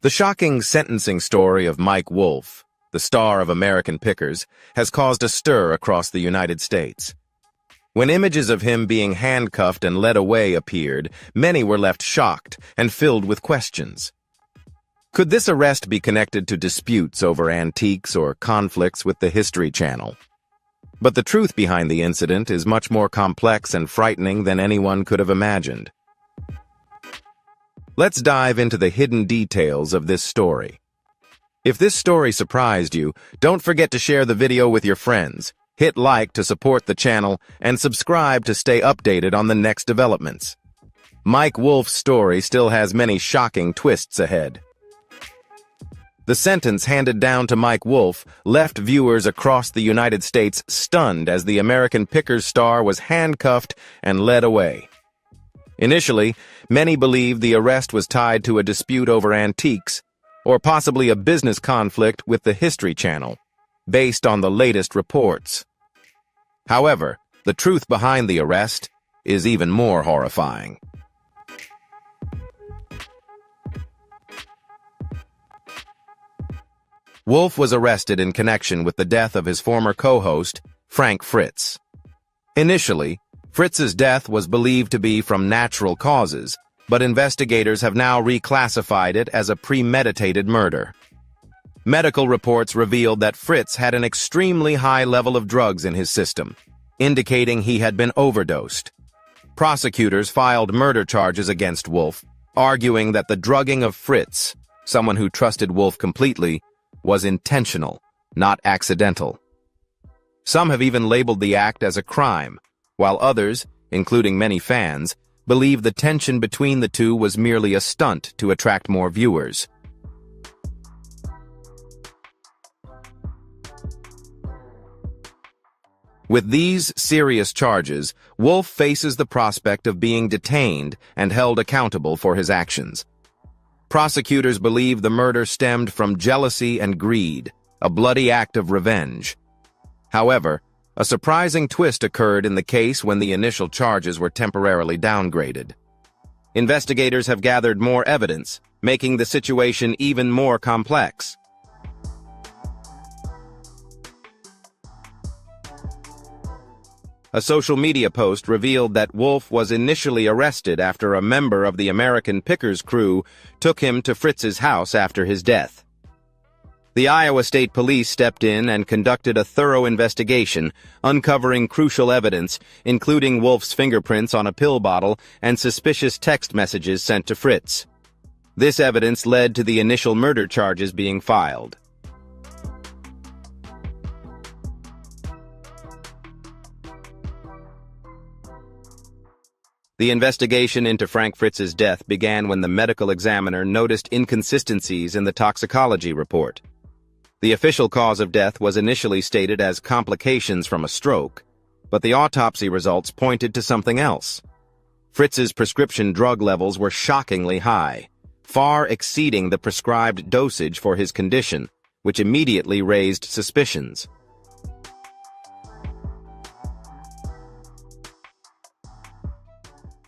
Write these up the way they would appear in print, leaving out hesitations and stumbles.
The shocking sentencing story of Mike Wolfe, the star of American Pickers, has caused a stir across the United States. When images of him being handcuffed and led away appeared, many were left shocked and filled with questions. Could this arrest be connected to disputes over antiques or conflicts with the History Channel? But the truth behind the incident is much more complex and frightening than anyone could have imagined. Let's dive into the hidden details of this story. If this story surprised you, don't forget to share the video with your friends, hit like to support the channel, and subscribe to stay updated on the next developments. Mike Wolfe's story still has many shocking twists ahead. The sentence handed down to Mike Wolfe left viewers across the United States stunned as the American Pickers star was handcuffed and led away. Initially, many believed the arrest was tied to a dispute over antiques, or possibly a business conflict with the History Channel, based on the latest reports. However, the truth behind the arrest is even more horrifying. Wolfe was arrested in connection with the death of his former co-host, Frank Fritz. Initially, Fritz's death was believed to be from natural causes, but investigators have now reclassified it as a premeditated murder. Medical reports revealed that Fritz had an extremely high level of drugs in his system, indicating he had been overdosed. Prosecutors filed murder charges against Wolfe, arguing that the drugging of Fritz, someone who trusted Wolfe completely, was intentional, not accidental. Some have even labeled the act as a crime, while others, including many fans, believe the tension between the two was merely a stunt to attract more viewers. With these serious charges, Wolfe faces the prospect of being detained and held accountable for his actions. Prosecutors believe the murder stemmed from jealousy and greed, a bloody act of revenge. However, a surprising twist occurred in the case when the initial charges were temporarily downgraded. Investigators have gathered more evidence, making the situation even more complex. A social media post revealed that Wolfe was initially arrested after a member of the American Pickers crew took him to Fritz's house after his death. The Iowa State Police stepped in and conducted a thorough investigation, uncovering crucial evidence, including Wolfe's fingerprints on a pill bottle and suspicious text messages sent to Fritz. This evidence led to the initial murder charges being filed. The investigation into Frank Fritz's death began when the medical examiner noticed inconsistencies in the toxicology report. The official cause of death was initially stated as complications from a stroke, but the autopsy results pointed to something else. Fritz's prescription drug levels were shockingly high, far exceeding the prescribed dosage for his condition, which immediately raised suspicions.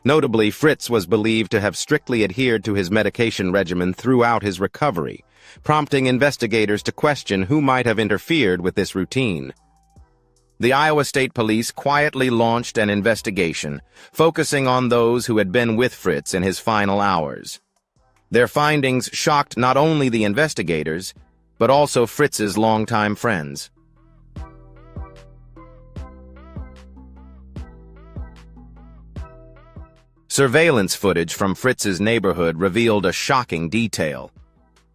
Notably, Fritz was believed to have strictly adhered to his medication regimen throughout his recovery, prompting investigators to question who might have interfered with this routine. The Iowa State Police quietly launched an investigation, focusing on those who had been with Fritz in his final hours. Their findings shocked not only the investigators, but also Fritz's longtime friends. Surveillance footage from Fritz's neighborhood revealed a shocking detail.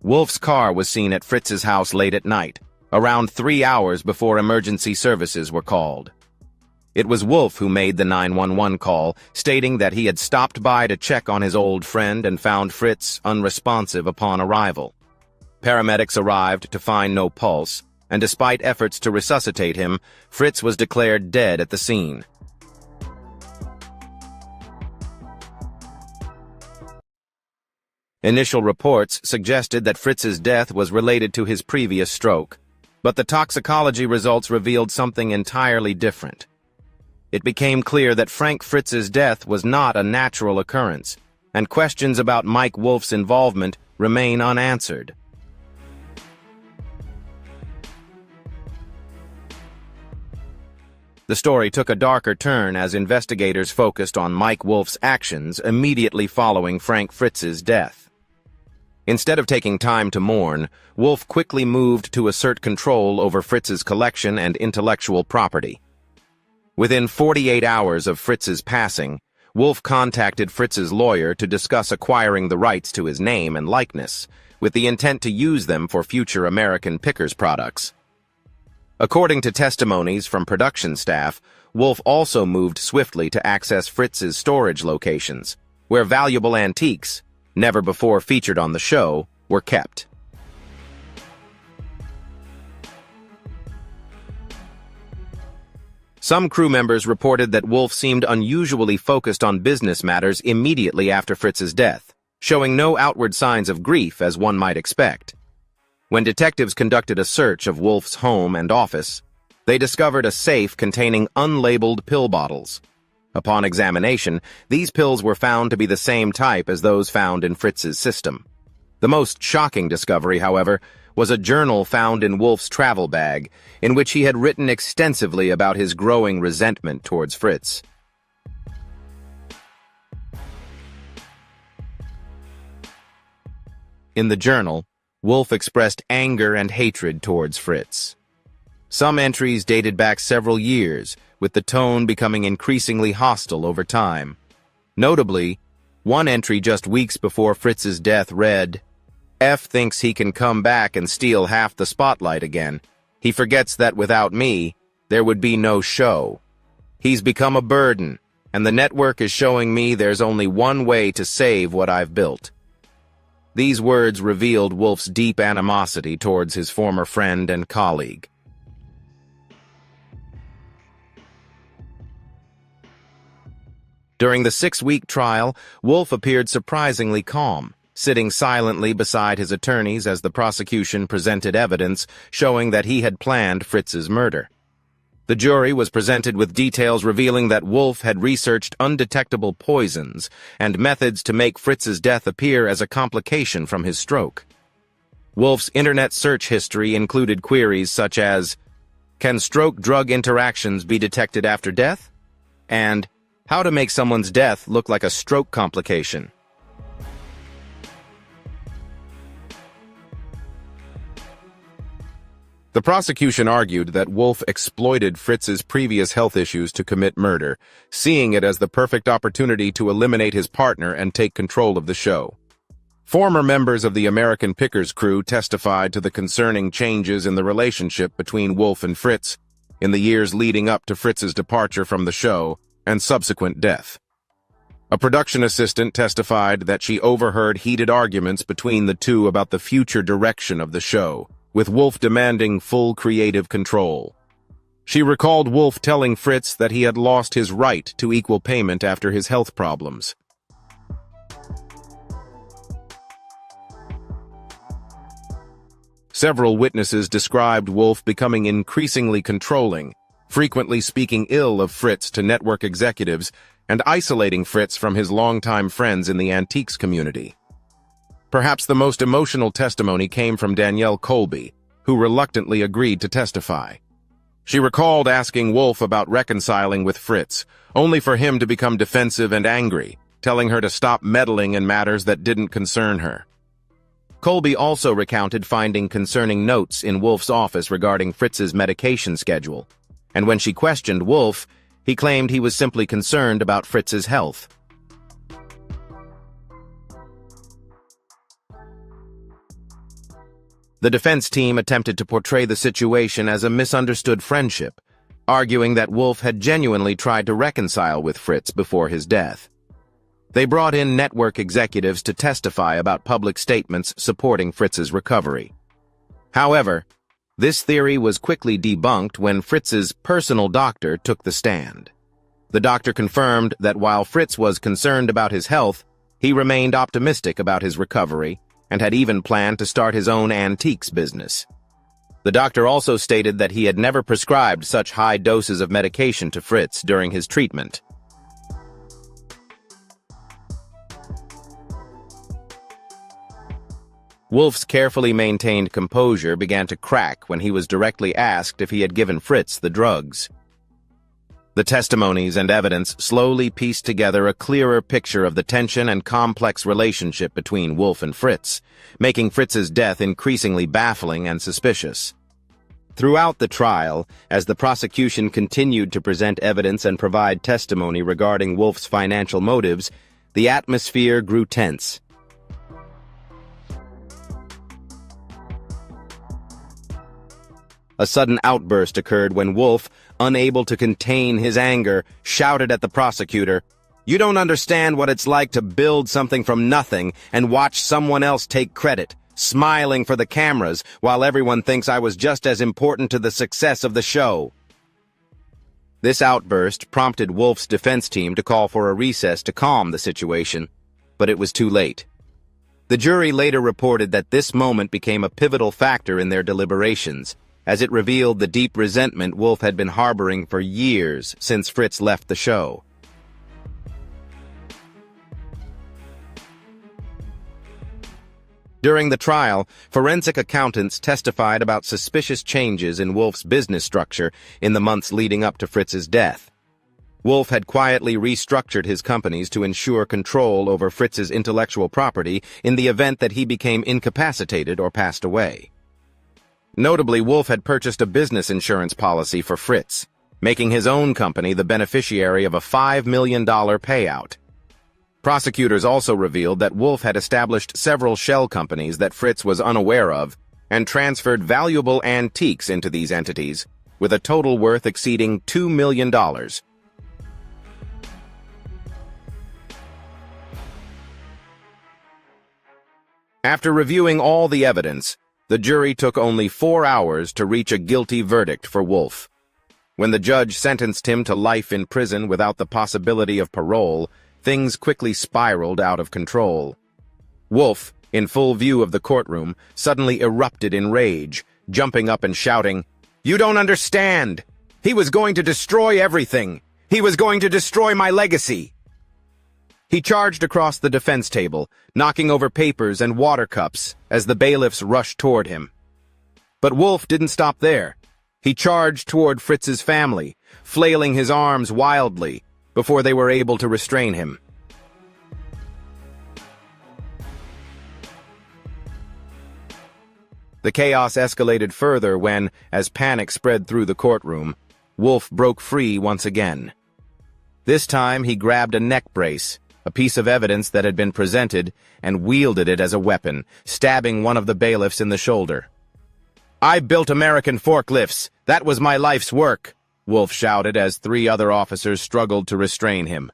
Wolfe's car was seen at Fritz's house late at night, around 3 hours before emergency services were called. It was Wolfe who made the 911 call, stating that he had stopped by to check on his old friend and found Fritz unresponsive upon arrival. Paramedics arrived to find no pulse, and despite efforts to resuscitate him, Fritz was declared dead at the scene. Initial reports suggested that Fritz's death was related to his previous stroke, but the toxicology results revealed something entirely different. It became clear that Frank Fritz's death was not a natural occurrence, and questions about Mike Wolfe's involvement remain unanswered. The story took a darker turn as investigators focused on Mike Wolf's actions immediately following Frank Fritz's death. Instead of taking time to mourn, Wolf quickly moved to assert control over Fritz's collection and intellectual property. Within 48 hours of Fritz's passing, Wolf contacted Fritz's lawyer to discuss acquiring the rights to his name and likeness, with the intent to use them for future American Pickers products. According to testimonies from production staff, Wolf also moved swiftly to access Fritz's storage locations, where valuable antiques, never before featured on the show, were kept. Some crew members reported that Wolf seemed unusually focused on business matters immediately after Fritz's death, showing no outward signs of grief as one might expect. When detectives conducted a search of Wolf's home and office, they discovered a safe containing unlabeled pill bottles. Upon examination, these pills were found to be the same type as those found in Fritz's system. The most shocking discovery, however, was a journal found in Wolf's travel bag, in which he had written extensively about his growing resentment towards Fritz. In the journal, Wolf expressed anger and hatred towards Fritz. Some entries dated back several years, with the tone becoming increasingly hostile over time. Notably, one entry just weeks before Fritz's death read, "F thinks he can come back and steal half the spotlight again. He forgets that without me, there would be no show. He's become a burden, and the network is showing me there's only one way to save what I've built." These words revealed Wolf's deep animosity towards his former friend and colleague. During the 6-week trial, Wolf appeared surprisingly calm, sitting silently beside his attorneys as the prosecution presented evidence showing that he had planned Fritz's murder. The jury was presented with details revealing that Wolf had researched undetectable poisons and methods to make Fritz's death appear as a complication from his stroke. Wolf's internet search history included queries such as, "Can stroke-drug interactions be detected after death?" and "How to make someone's death look like a stroke complication." The prosecution argued that Wolf exploited Fritz's previous health issues to commit murder, seeing it as the perfect opportunity to eliminate his partner and take control of the show. Former members of the American Pickers crew testified to the concerning changes in the relationship between Wolf and Fritz in the years leading up to Fritz's departure from the show and subsequent death. A production assistant testified that she overheard heated arguments between the two about the future direction of the show, with Wolf demanding full creative control. She recalled Wolf telling Fritz that he had lost his right to equal payment after his health problems. Several witnesses described Wolf becoming increasingly controlling, frequently speaking ill of Fritz to network executives and isolating Fritz from his longtime friends in the antiques community. Perhaps the most emotional testimony came from Danielle Colby, who reluctantly agreed to testify. She recalled asking Wolf about reconciling with Fritz, only for him to become defensive and angry, telling her to stop meddling in matters that didn't concern her. Colby also recounted finding concerning notes in Wolf's office regarding Fritz's medication schedule, and when she questioned Wolf, he claimed he was simply concerned about Fritz's health. The defense team attempted to portray the situation as a misunderstood friendship, arguing that Wolf had genuinely tried to reconcile with Fritz before his death. They brought in network executives to testify about public statements supporting Fritz's recovery. However, this theory was quickly debunked when Fritz's personal doctor took the stand. The doctor confirmed that while Fritz was concerned about his health, he remained optimistic about his recovery and had even planned to start his own antiques business. The doctor also stated that he had never prescribed such high doses of medication to Fritz during his treatment. Wolf's carefully maintained composure began to crack when he was directly asked if he had given Fritz the drugs. The testimonies and evidence slowly pieced together a clearer picture of the tension and complex relationship between Wolf and Fritz, making Fritz's death increasingly baffling and suspicious. Throughout the trial, as the prosecution continued to present evidence and provide testimony regarding Wolf's financial motives, the atmosphere grew tense. A sudden outburst occurred when Wolf, unable to contain his anger, shouted at the prosecutor, "You don't understand what it's like to build something from nothing and watch someone else take credit, smiling for the cameras while everyone thinks I was just as important to the success of the show." This outburst prompted Wolf's defense team to call for a recess to calm the situation, but it was too late. The jury later reported that this moment became a pivotal factor in their deliberations, as it revealed the deep resentment Wolf had been harboring for years since Fritz left the show. During the trial, forensic accountants testified about suspicious changes in Wolf's business structure in the months leading up to Fritz's death. Wolf had quietly restructured his companies to ensure control over Fritz's intellectual property in the event that he became incapacitated or passed away. Notably, Wolf had purchased a business insurance policy for Fritz, making his own company the beneficiary of a $5 million payout. Prosecutors also revealed that Wolf had established several shell companies that Fritz was unaware of and transferred valuable antiques into these entities, with a total worth exceeding $2 million. After reviewing all the evidence, the jury took only 4 hours to reach a guilty verdict for Wolf. When the judge sentenced him to life in prison without the possibility of parole, things quickly spiraled out of control. Wolf, in full view of the courtroom, suddenly erupted in rage, jumping up and shouting, "You don't understand! He was going to destroy everything! He was going to destroy my legacy!" He charged across the defense table, knocking over papers and water cups as the bailiffs rushed toward him. But Wolf didn't stop there. He charged toward Fritz's family, flailing his arms wildly before they were able to restrain him. The chaos escalated further when, as panic spread through the courtroom, Wolf broke free once again. This time he grabbed a neck brace, a piece of evidence that had been presented, and wielded it as a weapon, stabbing one of the bailiffs in the shoulder. "I built American forklifts. That was my life's work," Wolf shouted as 3 other officers struggled to restrain him.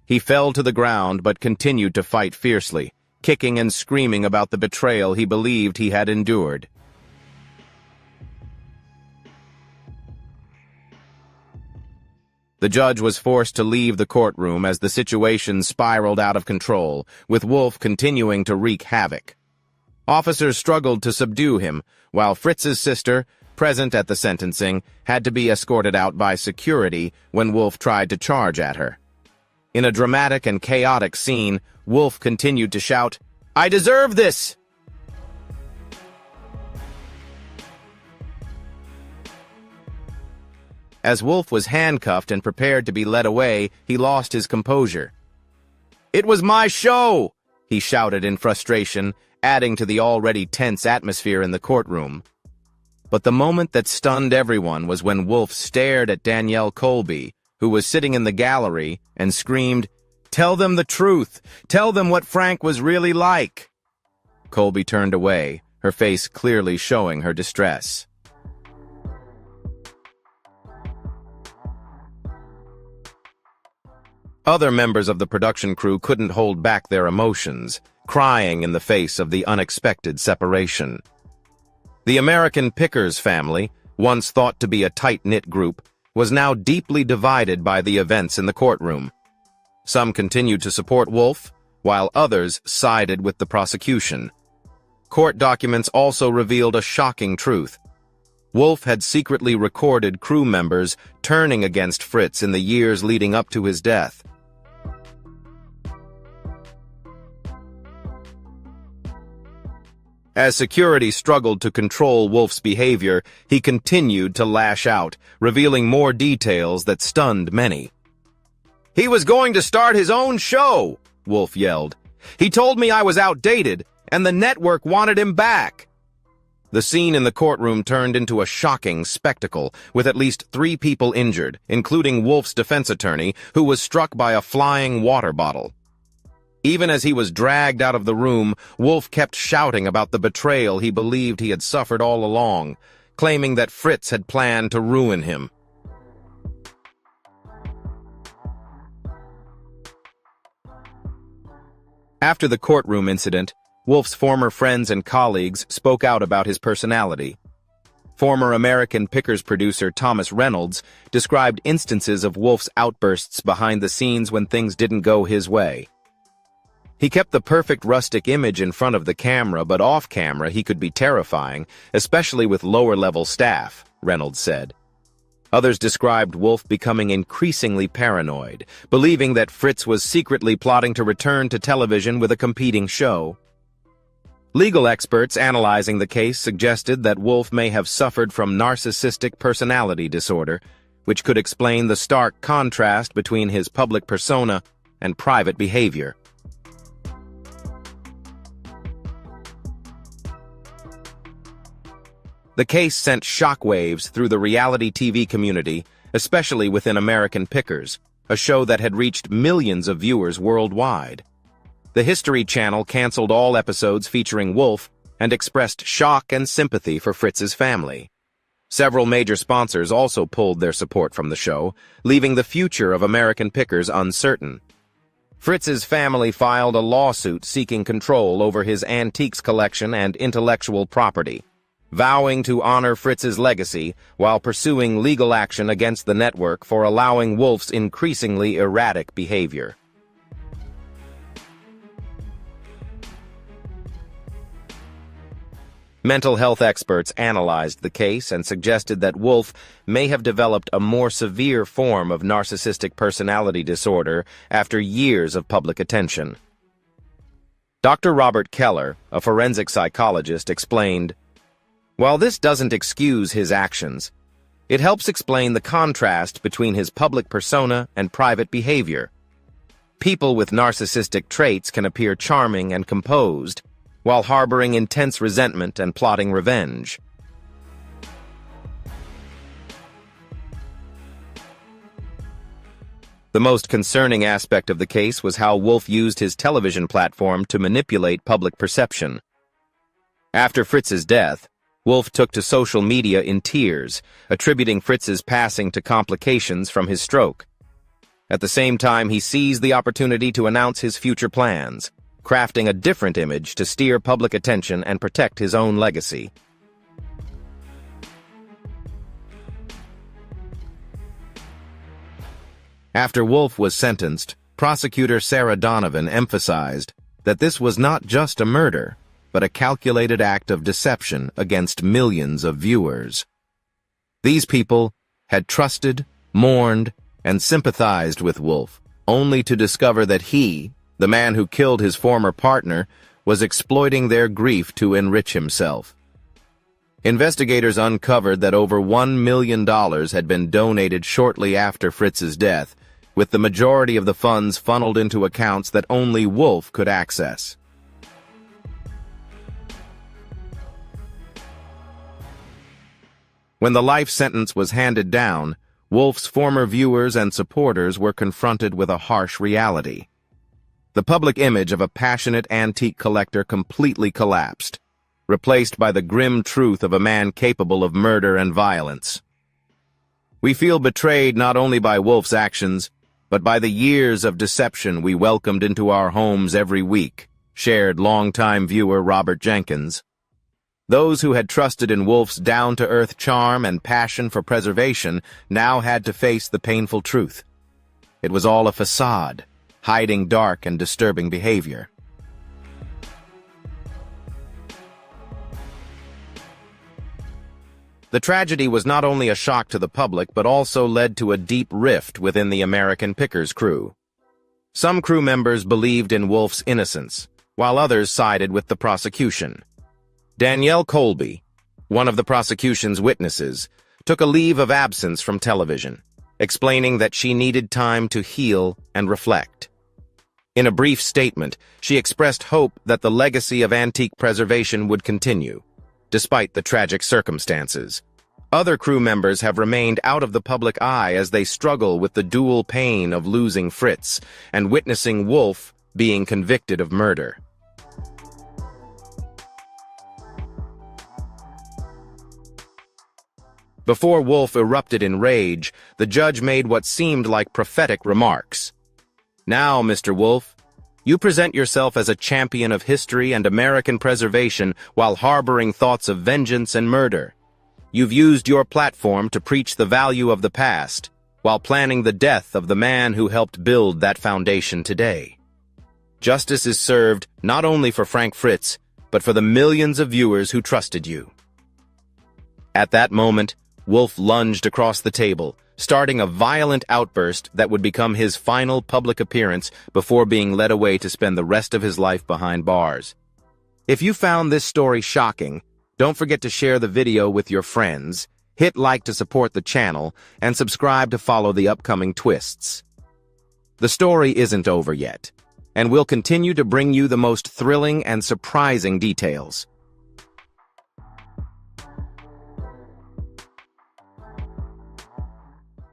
He fell to the ground but continued to fight fiercely, kicking and screaming about the betrayal he believed he had endured. The judge was forced to leave the courtroom as the situation spiraled out of control, with Wolf continuing to wreak havoc. Officers struggled to subdue him, while Fritz's sister, present at the sentencing, had to be escorted out by security when Wolf tried to charge at her. In a dramatic and chaotic scene, Wolf continued to shout, "I deserve this!" As Wolf was handcuffed and prepared to be led away, he lost his composure. "It was my show!" he shouted in frustration, adding to the already tense atmosphere in the courtroom. But the moment that stunned everyone was when Wolf stared at Danielle Colby, who was sitting in the gallery, and screamed, "Tell them the truth! Tell them what Frank was really like!" Colby turned away, her face clearly showing her distress. Other members of the production crew couldn't hold back their emotions, crying in the face of the unexpected separation. The American Pickers family, once thought to be a tight-knit group, was now deeply divided by the events in the courtroom. Some continued to support Wolf, while others sided with the prosecution. Court documents also revealed a shocking truth. Wolf had secretly recorded crew members turning against Fritz in the years leading up to his death. As security struggled to control Wolf's behavior, he continued to lash out, revealing more details that stunned many. "He was going to start his own show," Wolf yelled. "He told me I was outdated, and the network wanted him back." The scene in the courtroom turned into a shocking spectacle, with at least 3 people injured, including Wolf's defense attorney, who was struck by a flying water bottle. Even as he was dragged out of the room, Wolf kept shouting about the betrayal he believed he had suffered all along, claiming that Fritz had planned to ruin him. After the courtroom incident, Wolf's former friends and colleagues spoke out about his personality. Former American Pickers producer Thomas Reynolds described instances of Wolf's outbursts behind the scenes when things didn't go his way. "He kept the perfect rustic image in front of the camera, but off-camera he could be terrifying, especially with lower-level staff," Reynolds said. Others described Wolf becoming increasingly paranoid, believing that Fritz was secretly plotting to return to television with a competing show. Legal experts analyzing the case suggested that Wolf may have suffered from narcissistic personality disorder, which could explain the stark contrast between his public persona and private behavior. The case sent shockwaves through the reality TV community, especially within American Pickers, a show that had reached millions of viewers worldwide. The History Channel canceled all episodes featuring Wolf and expressed shock and sympathy for Fritz's family. Several major sponsors also pulled their support from the show, leaving the future of American Pickers uncertain. Fritz's family filed a lawsuit seeking control over his antiques collection and intellectual property, vowing to honor Fritz's legacy while pursuing legal action against the network for allowing Wolf's increasingly erratic behavior. Mental health experts analyzed the case and suggested that Wolf may have developed a more severe form of narcissistic personality disorder after years of public attention. Dr. Robert Keller, a forensic psychologist, explained, "While this doesn't excuse his actions, it helps explain the contrast between his public persona and private behavior. People with narcissistic traits can appear charming and composed, while harboring intense resentment and plotting revenge." The most concerning aspect of the case was how Wolf used his television platform to manipulate public perception. After Fritz's death, Wolf took to social media in tears, attributing Fritz's passing to complications from his stroke. At the same time, he seized the opportunity to announce his future plans, crafting a different image to steer public attention and protect his own legacy. After Wolf was sentenced, prosecutor Sarah Donovan emphasized that this was not just a murder, but a calculated act of deception against millions of viewers. These people had trusted, mourned, and sympathized with Wolf, only to discover that he, the man who killed his former partner, was exploiting their grief to enrich himself. Investigators uncovered that over $1 million had been donated shortly after Fritz's death, with the majority of the funds funneled into accounts that only Wolf could access. When the life sentence was handed down, Wolf's former viewers and supporters were confronted with a harsh reality. The public image of a passionate antique collector completely collapsed, replaced by the grim truth of a man capable of murder and violence. "We feel betrayed not only by Wolf's actions, but by the years of deception we welcomed into our homes every week," shared longtime viewer Robert Jenkins. Those who had trusted in Wolf's down-to-earth charm and passion for preservation now had to face the painful truth. It was all a facade, hiding dark and disturbing behavior. The tragedy was not only a shock to the public, but also led to a deep rift within the American Pickers crew. Some crew members believed in Wolf's innocence, while others sided with the prosecution. Danielle Colby, one of the prosecution's witnesses, took a leave of absence from television, explaining that she needed time to heal and reflect. In a brief statement, she expressed hope that the legacy of antique preservation would continue, despite the tragic circumstances. Other crew members have remained out of the public eye as they struggle with the dual pain of losing Fritz and witnessing Wolf being convicted of murder. Before Wolf erupted in rage, the judge made what seemed like prophetic remarks. "Now, Mr. Wolf, you present yourself as a champion of history and American preservation while harboring thoughts of vengeance and murder. You've used your platform to preach the value of the past, while planning the death of the man who helped build that foundation today. Justice is served not only for Frank Fritz, but for the millions of viewers who trusted you." At that moment, Wolf lunged across the table, starting a violent outburst that would become his final public appearance before being led away to spend the rest of his life behind bars. If you found this story shocking, don't forget to share the video with your friends, hit like to support the channel, and subscribe to follow the upcoming twists. The story isn't over yet, and we'll continue to bring you the most thrilling and surprising details.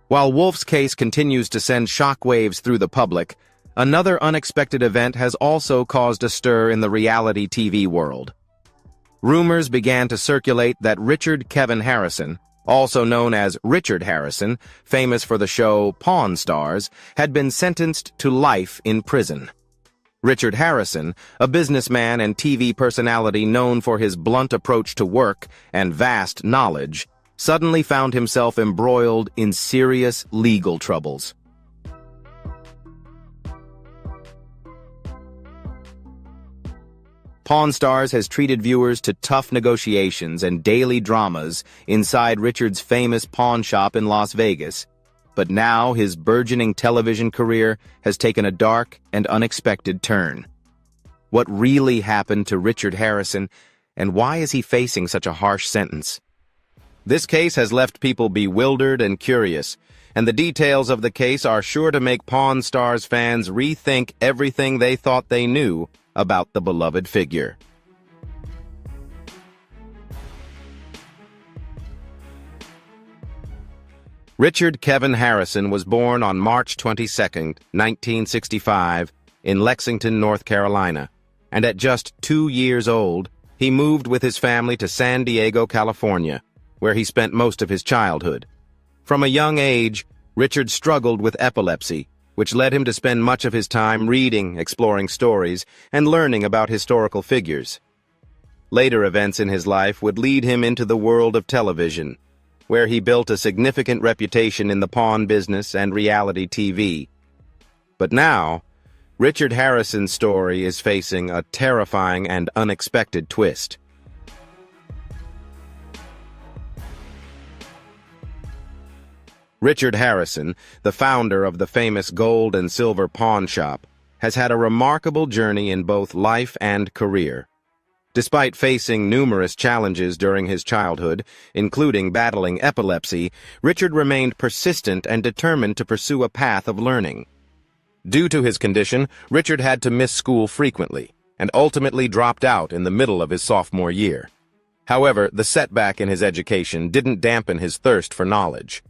While Wolf's case continues to send shockwaves through the public, another unexpected event has also caused a stir in the reality TV world. Rumors began to circulate that Richard Kevin Harrison, also known as Richard Harrison, famous for the show Pawn Stars, had been sentenced to life in prison. Richard Harrison, a businessman and TV personality known for his blunt approach to work and vast knowledge, suddenly found himself embroiled in serious legal troubles. Pawn Stars has treated viewers to tough negotiations and daily dramas inside Richard's famous pawn shop in Las Vegas, but now his burgeoning television career has taken a dark and unexpected turn. What really happened to Richard Harrison, and why is he facing such a harsh sentence? This case has left people bewildered and curious, and the details of the case are sure to make Pawn Stars fans rethink everything they thought they knew about the beloved figure. Richard Kevin Harrison was born on March 22, 1965, in Lexington, North Carolina, and at just 2 years old, he moved with his family to San Diego, California, where he spent most of his childhood. From a young age, Richard struggled with epilepsy, which led him to spend much of his time reading, exploring stories, and learning about historical figures. Later events in his life would lead him into the world of television, where he built a significant reputation in the pawn business and reality TV. But now, Richard Harrison's story is facing a terrifying and unexpected twist. Richard Harrison, the founder of the famous gold and silver pawn shop, has had a remarkable journey in both life and career. Despite facing numerous challenges during his childhood, including battling epilepsy, Richard remained persistent and determined to pursue a path of learning. Due to his condition, Richard had to miss school frequently, and ultimately dropped out in the middle of his sophomore year. However, the setback in his education didn't dampen his thirst for knowledge.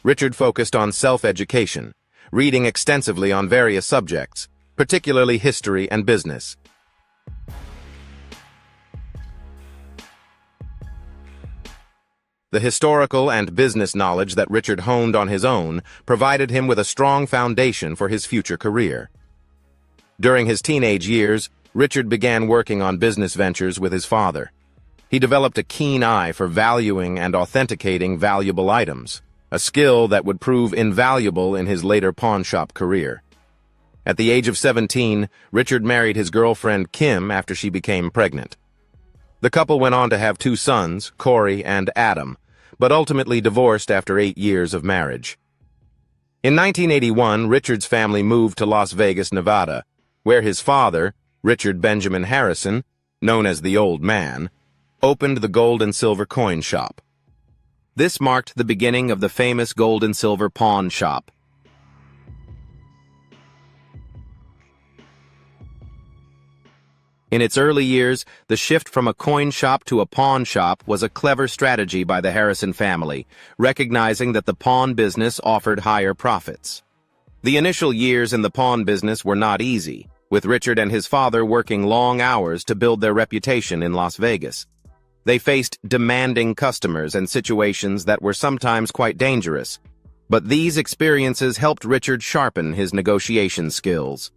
Richard focused on self-education, reading extensively on various subjects, particularly history and business. The historical and business knowledge that Richard honed on his own provided him with a strong foundation for his future career. During his teenage years, Richard began working on business ventures with his father. He developed a keen eye for valuing and authenticating valuable items, a skill that would prove invaluable in his later pawnshop career. At the age of 17, Richard married his girlfriend Kim after she became pregnant. The couple went on to have 2 sons, Corey and Adam, but ultimately divorced after 8 years of marriage. In 1981, Richard's family moved to Las Vegas, Nevada, where his father, Richard Benjamin Harrison, known as the Old Man, opened the gold and silver coin shop. This marked the beginning of the famous gold and silver pawn shop. In its early years, the shift from a coin shop to a pawn shop was a clever strategy by the Harrison family, recognizing that the pawn business offered higher profits. The initial years in the pawn business were not easy, with Richard and his father working long hours to build their reputation in Las Vegas. They faced demanding customers and situations that were sometimes quite dangerous, but these experiences helped Richard sharpen his negotiation skills.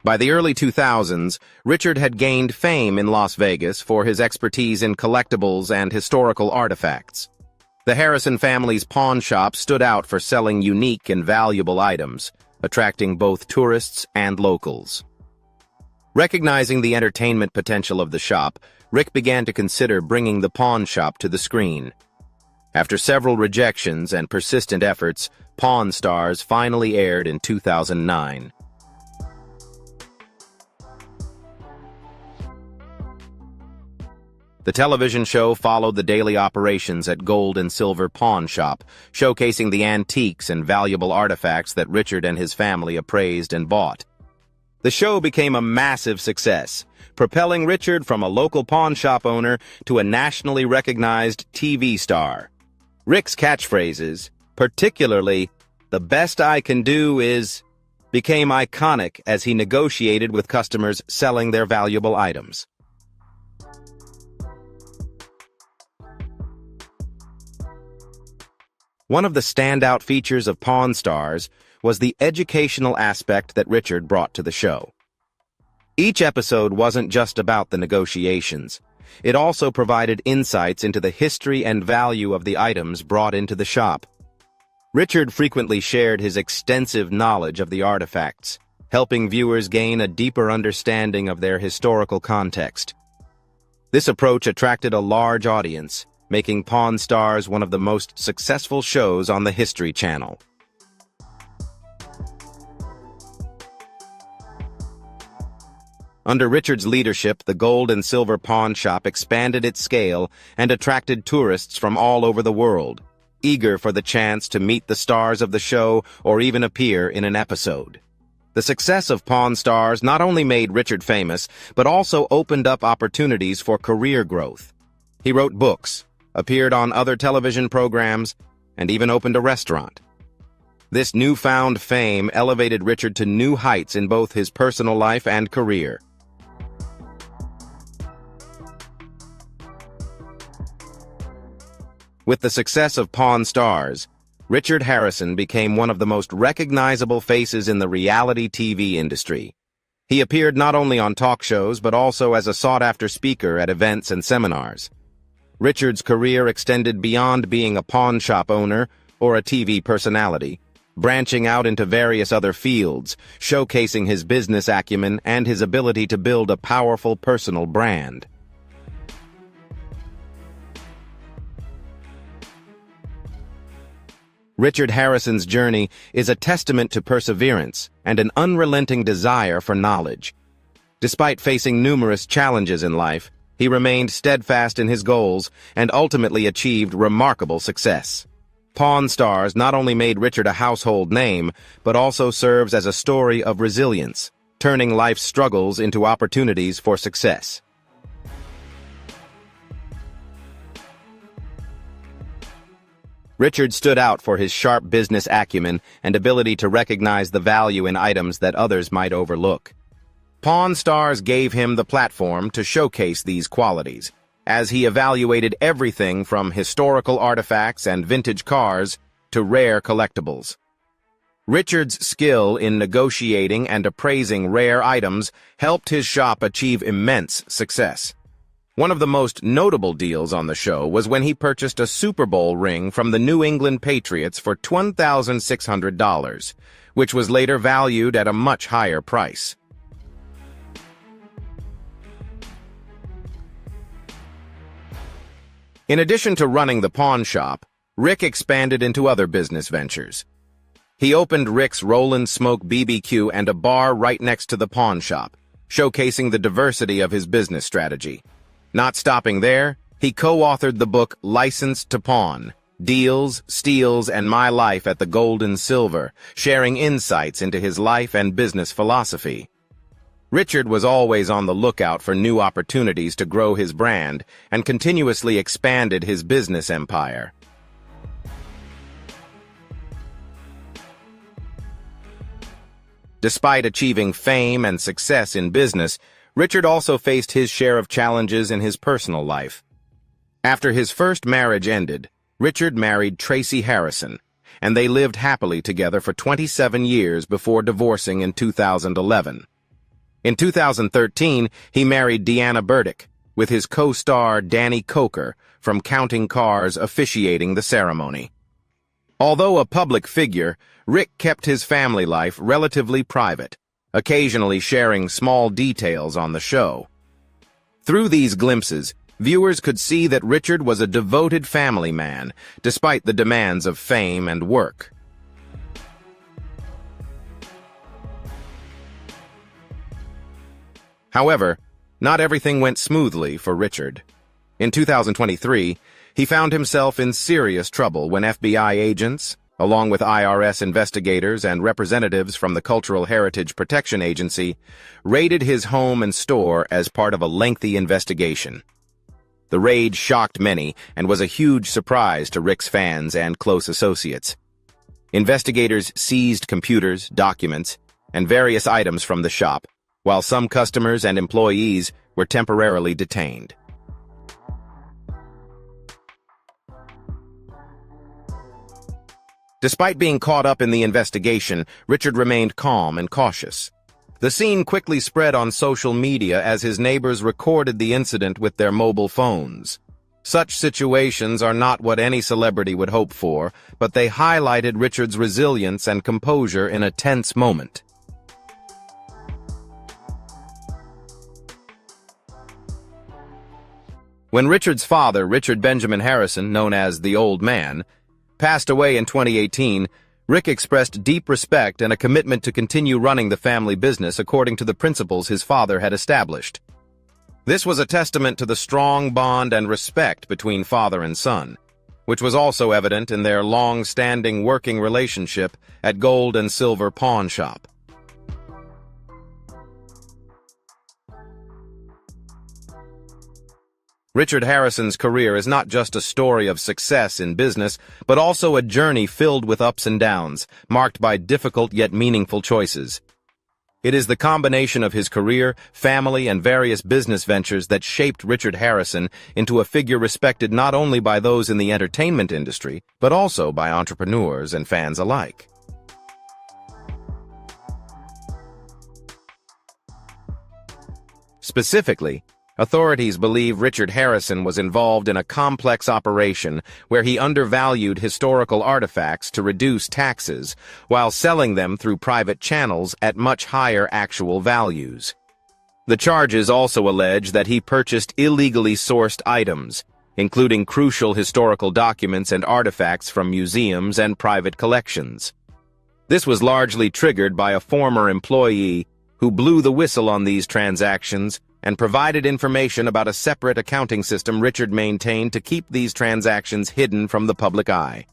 By the early 2000s, Richard had gained fame in Las Vegas for his expertise in collectibles and historical artifacts. The Harrison family's pawn shop stood out for selling unique and valuable items, attracting both tourists and locals. Recognizing the entertainment potential of the shop, Rick began to consider bringing the pawn shop to the screen. After several rejections and persistent efforts, Pawn Stars finally aired in 2009. The television show followed the daily operations at Gold and Silver Pawn Shop, showcasing the antiques and valuable artifacts that Richard and his family appraised and bought. The show became a massive success, propelling Richard from a local pawn shop owner to a nationally recognized TV star. Rick's catchphrases, particularly, "The best I can do is," became iconic as he negotiated with customers selling their valuable items. One of the standout features of Pawn Stars was the educational aspect that Richard brought to the show. Each episode wasn't just about the negotiations. It also provided insights into the history and value of the items brought into the shop. Richard frequently shared his extensive knowledge of the artifacts, helping viewers gain a deeper understanding of their historical context. This approach attracted a large audience, making Pawn Stars one of the most successful shows on the History Channel. Under Richard's leadership, the Gold and Silver Pawn Shop expanded its scale and attracted tourists from all over the world, eager for the chance to meet the stars of the show or even appear in an episode. The success of Pawn Stars not only made Richard famous, but also opened up opportunities for career growth. He wrote books, appeared on other television programs, and even opened a restaurant. This newfound fame elevated Richard to new heights in both his personal life and career. With the success of Pawn Stars, Richard Harrison became one of the most recognizable faces in the reality TV industry. He appeared not only on talk shows but also as a sought-after speaker at events and seminars. Richard's career extended beyond being a pawn shop owner or a TV personality, branching out into various other fields, showcasing his business acumen and his ability to build a powerful personal brand. Richard Harrison's journey is a testament to perseverance and an unrelenting desire for knowledge. Despite facing numerous challenges in life, he remained steadfast in his goals and ultimately achieved remarkable success. Pawn Stars not only made Richard a household name, but also serves as a story of resilience, turning life's struggles into opportunities for success. Richard stood out for his sharp business acumen and ability to recognize the value in items that others might overlook. Pawn Stars gave him the platform to showcase these qualities, as he evaluated everything from historical artifacts and vintage cars to rare collectibles. Richard's skill in negotiating and appraising rare items helped his shop achieve immense success. One of the most notable deals on the show was when he purchased a Super Bowl ring from the New England Patriots for $1,600, which was later valued at a much higher price. In addition to running the pawn shop, Rick expanded into other business ventures. He opened Rick's Rollin' Smoke BBQ and a bar right next to the pawn shop, showcasing the diversity of his business strategy. Not stopping there, he co-authored the book Licensed to Pawn: Deals, Steals, and My Life at the Gold and Silver, sharing insights into his life and business philosophy. Richard was always on the lookout for new opportunities to grow his brand and continuously expanded his business empire. Despite achieving fame and success in business, Richard also faced his share of challenges in his personal life. After his first marriage ended, Richard married Tracy Harrison, and they lived happily together for 27 years before divorcing in 2011. In 2013, he married Deanna Burdick, with his co-star Danny Coker from Counting Cars officiating the ceremony. Although a public figure, Rick kept his family life relatively private, occasionally sharing small details on the show. Through these glimpses, viewers could see that Richard was a devoted family man, despite the demands of fame and work. However, not everything went smoothly for Richard. In 2023, he found himself in serious trouble when FBI agents, along with IRS investigators and representatives from the Cultural Heritage Protection Agency, raided his home and store as part of a lengthy investigation. The raid shocked many and was a huge surprise to Rick's fans and close associates. Investigators seized computers, documents, and various items from the shop, while some customers and employees were temporarily detained. Despite being caught up in the investigation, Richard remained calm and cautious. The scene quickly spread on social media as his neighbors recorded the incident with their mobile phones. Such situations are not what any celebrity would hope for, but they highlighted Richard's resilience and composure in a tense moment. When Richard's father, Richard Benjamin Harrison, known as the Old Man, passed away in 2018, Rick expressed deep respect and a commitment to continue running the family business according to the principles his father had established. This was a testament to the strong bond and respect between father and son, which was also evident in their long-standing working relationship at Gold and Silver Pawn Shop. Richard Harrison's career is not just a story of success in business, but also a journey filled with ups and downs, marked by difficult yet meaningful choices. It is the combination of his career, family, and various business ventures that shaped Richard Harrison into a figure respected not only by those in the entertainment industry, but also by entrepreneurs and fans alike. Specifically, authorities believe Richard Harrison was involved in a complex operation where he undervalued historical artifacts to reduce taxes while selling them through private channels at much higher actual values. The charges also allege that he purchased illegally sourced items, including crucial historical documents and artifacts from museums and private collections. This was largely triggered by a former employee who blew the whistle on these transactions and provided information about a separate accounting system Richard maintained to keep these transactions hidden from the public eye.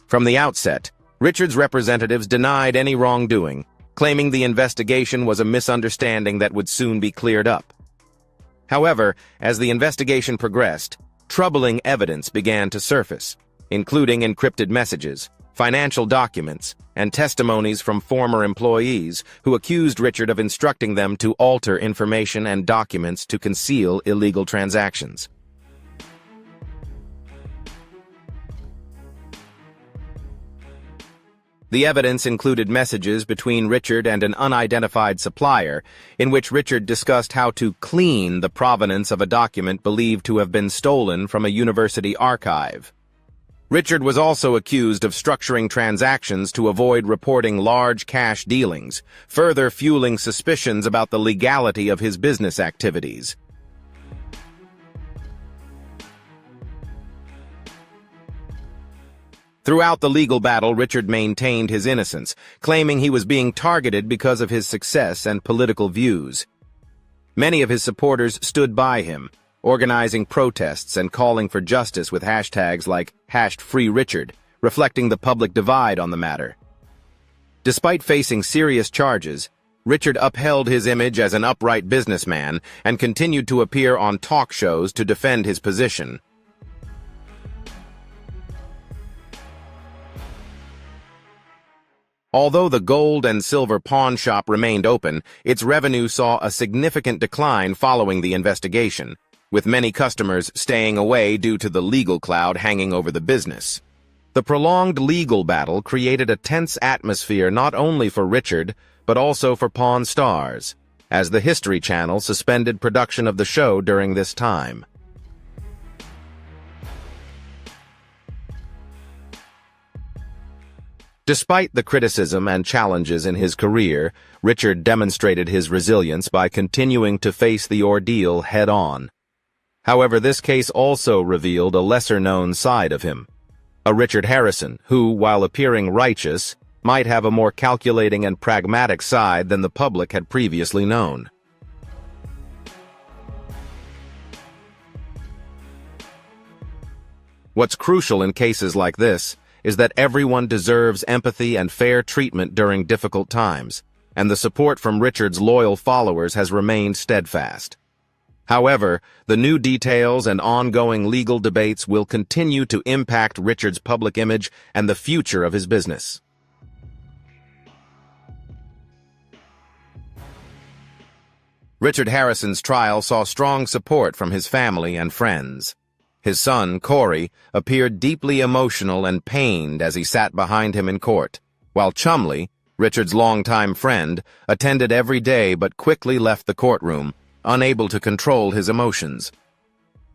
From the outset, Richard's representatives denied any wrongdoing, claiming the investigation was a misunderstanding that would soon be cleared up. However, as the investigation progressed, troubling evidence began to surface, including encrypted messages, financial documents, and testimonies from former employees who accused Richard of instructing them to alter information and documents to conceal illegal transactions. The evidence included messages between Richard and an unidentified supplier, in which Richard discussed how to clean the provenance of a document believed to have been stolen from a university archive. Richard was also accused of structuring transactions to avoid reporting large cash dealings, further fueling suspicions about the legality of his business activities. Throughout the legal battle, Richard maintained his innocence, claiming he was being targeted because of his success and political views. Many of his supporters stood by him, organizing protests and calling for justice with hashtags like #FreeRichard, reflecting the public divide on the matter. Despite facing serious charges, Richard upheld his image as an upright businessman and continued to appear on talk shows to defend his position. Although the gold and silver pawn shop remained open, its revenue saw a significant decline following the investigation, with many customers staying away due to the legal cloud hanging over the business. The prolonged legal battle created a tense atmosphere not only for Richard, but also for Pawn Stars, as the History Channel suspended production of the show during this time. Despite the criticism and challenges in his career, Richard demonstrated his resilience by continuing to face the ordeal head-on. However, this case also revealed a lesser-known side of him. A Richard Harrison, who, while appearing righteous, might have a more calculating and pragmatic side than the public had previously known. What's crucial in cases like this is that everyone deserves empathy and fair treatment during difficult times, and the support from Richard's loyal followers has remained steadfast. However, the new details and ongoing legal debates will continue to impact Richard's public image and the future of his business. Richard Harrison's trial saw strong support from his family and friends. His son, Corey, appeared deeply emotional and pained as he sat behind him in court, while Chumley, Richard's longtime friend, attended every day but quickly left the courtroom, unable to control his emotions.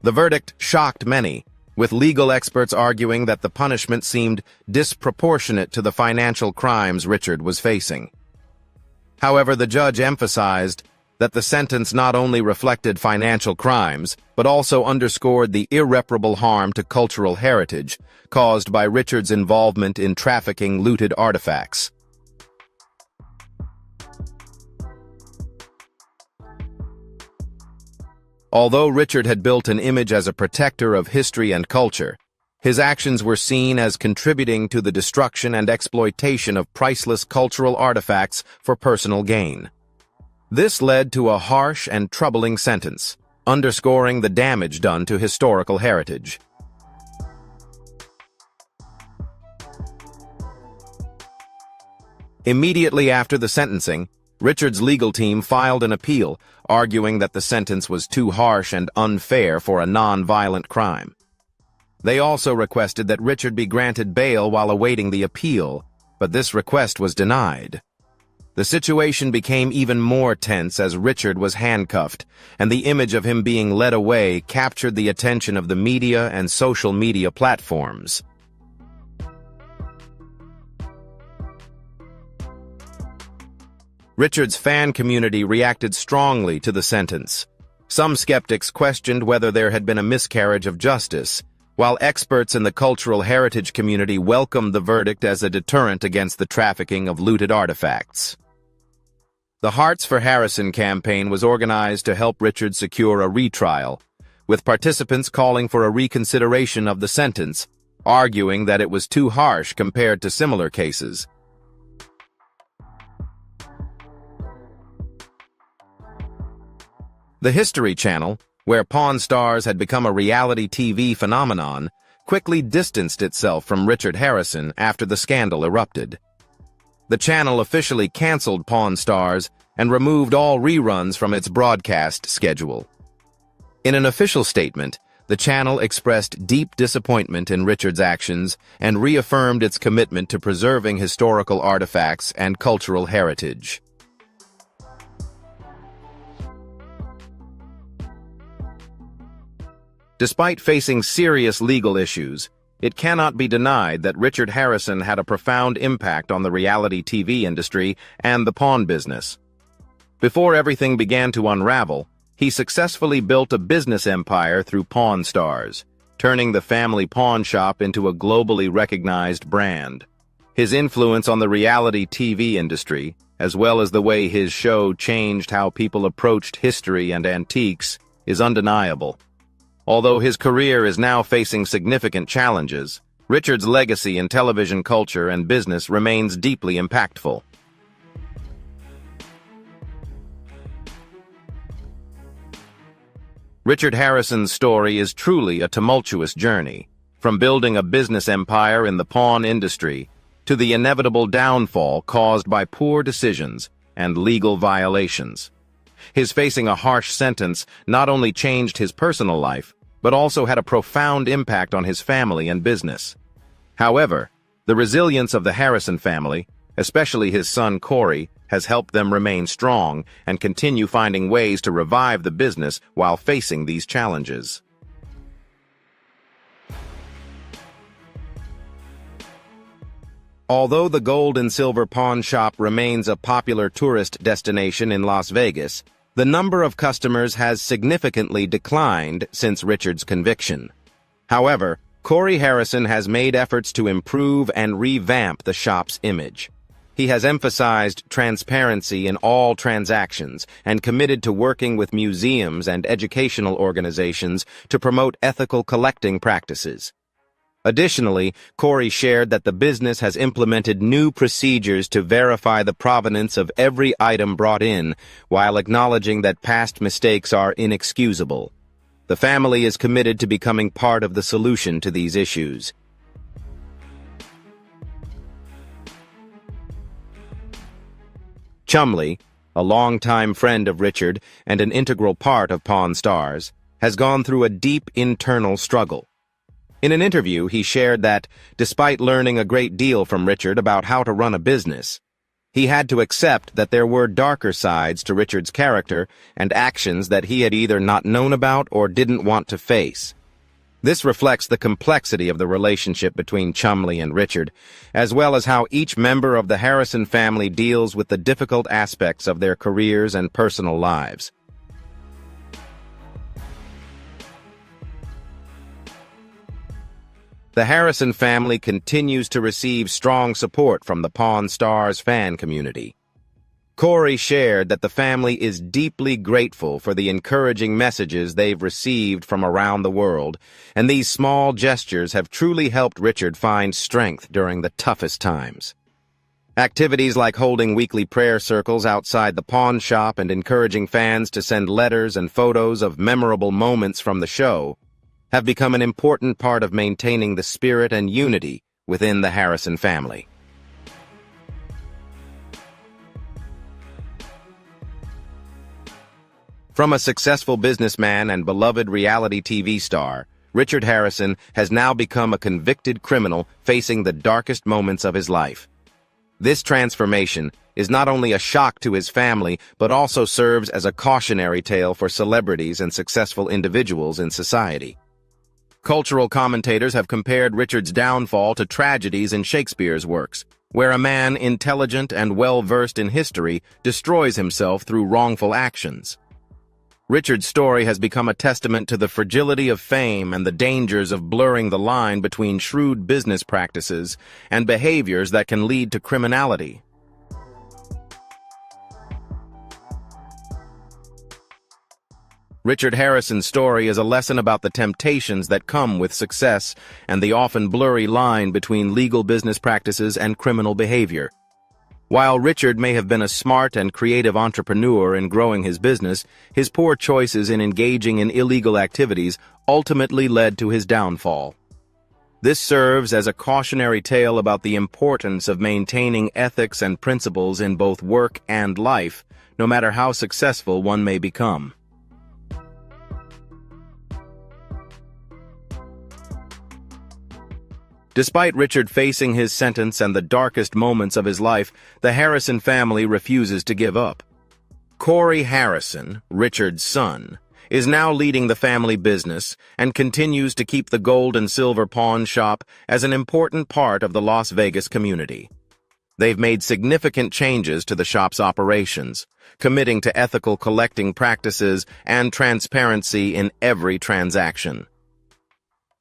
The verdict shocked many, with legal experts arguing that the punishment seemed disproportionate to the financial crimes Richard was facing. However, the judge emphasized that the sentence not only reflected financial crimes, but also underscored the irreparable harm to cultural heritage caused by Richard's involvement in trafficking looted artifacts. Although Richard had built an image as a protector of history and culture, his actions were seen as contributing to the destruction and exploitation of priceless cultural artifacts for personal gain. This led to a harsh and troubling sentence, underscoring the damage done to historical heritage. Immediately after the sentencing, Richard's legal team filed an appeal, arguing that the sentence was too harsh and unfair for a non-violent crime. They also requested that Richard be granted bail while awaiting the appeal, but this request was denied. The situation became even more tense as Richard was handcuffed, and the image of him being led away captured the attention of the media and social media platforms. Richard's fan community reacted strongly to the sentence. Some skeptics questioned whether there had been a miscarriage of justice, while experts in the cultural heritage community welcomed the verdict as a deterrent against the trafficking of looted artifacts. The Hearts for Harrison campaign was organized to help Richard secure a retrial, with participants calling for a reconsideration of the sentence, arguing that it was too harsh compared to similar cases. The History Channel, where Pawn Stars had become a reality TV phenomenon, quickly distanced itself from Richard Harrison after the scandal erupted. The channel officially canceled Pawn Stars and removed all reruns from its broadcast schedule. In an official statement, the channel expressed deep disappointment in Richard's actions and reaffirmed its commitment to preserving historical artifacts and cultural heritage. Despite facing serious legal issues, it cannot be denied that Richard Harrison had a profound impact on the reality TV industry and the pawn business. Before everything began to unravel, he successfully built a business empire through Pawn Stars, turning the family pawn shop into a globally recognized brand. His influence on the reality TV industry, as well as the way his show changed how people approached history and antiques, is undeniable. Although his career is now facing significant challenges, Richard's legacy in television culture and business remains deeply impactful. Richard Harrison's story is truly a tumultuous journey, from building a business empire in the pawn industry to the inevitable downfall caused by poor decisions and legal violations. His facing a harsh sentence not only changed his personal life, but also had a profound impact on his family and business. However, the resilience of the Harrison family, especially his son Corey, has helped them remain strong and continue finding ways to revive the business while facing these challenges. Although the gold and silver pawn shop remains a popular tourist destination in Las Vegas, the number of customers has significantly declined since Richard's conviction. However, Corey Harrison has made efforts to improve and revamp the shop's image. He has emphasized transparency in all transactions and committed to working with museums and educational organizations to promote ethical collecting practices. Additionally, Corey shared that the business has implemented new procedures to verify the provenance of every item brought in, while acknowledging that past mistakes are inexcusable. The family is committed to becoming part of the solution to these issues. Chumley, a longtime friend of Richard and an integral part of Pawn Stars, has gone through a deep internal struggle. In an interview, he shared that, despite learning a great deal from Richard about how to run a business, he had to accept that there were darker sides to Richard's character and actions that he had either not known about or didn't want to face. This reflects the complexity of the relationship between Chumley and Richard, as well as how each member of the Harrison family deals with the difficult aspects of their careers and personal lives. The Harrison family continues to receive strong support from the Pawn Stars fan community. Corey shared that the family is deeply grateful for the encouraging messages they've received from around the world, and these small gestures have truly helped Richard find strength during the toughest times. Activities like holding weekly prayer circles outside the pawn shop and encouraging fans to send letters and photos of memorable moments from the show have become an important part of maintaining the spirit and unity within the Harrison family. From a successful businessman and beloved reality TV star, Richard Harrison has now become a convicted criminal facing the darkest moments of his life. This transformation is not only a shock to his family, but also serves as a cautionary tale for celebrities and successful individuals in society. Cultural commentators have compared Richard's downfall to tragedies in Shakespeare's works, where a man intelligent and well-versed in history destroys himself through wrongful actions. Richard's story has become a testament to the fragility of fame and the dangers of blurring the line between shrewd business practices and behaviors that can lead to criminality. Richard Harrison's story is a lesson about the temptations that come with success and the often blurry line between legal business practices and criminal behavior. While Richard may have been a smart and creative entrepreneur in growing his business, his poor choices in engaging in illegal activities ultimately led to his downfall. This serves as a cautionary tale about the importance of maintaining ethics and principles in both work and life, no matter how successful one may become. Despite Richard facing his sentence and the darkest moments of his life, the Harrison family refuses to give up. Corey Harrison, Richard's son, is now leading the family business and continues to keep the gold and silver pawn shop as an important part of the Las Vegas community. They've made significant changes to the shop's operations, committing to ethical collecting practices and transparency in every transaction.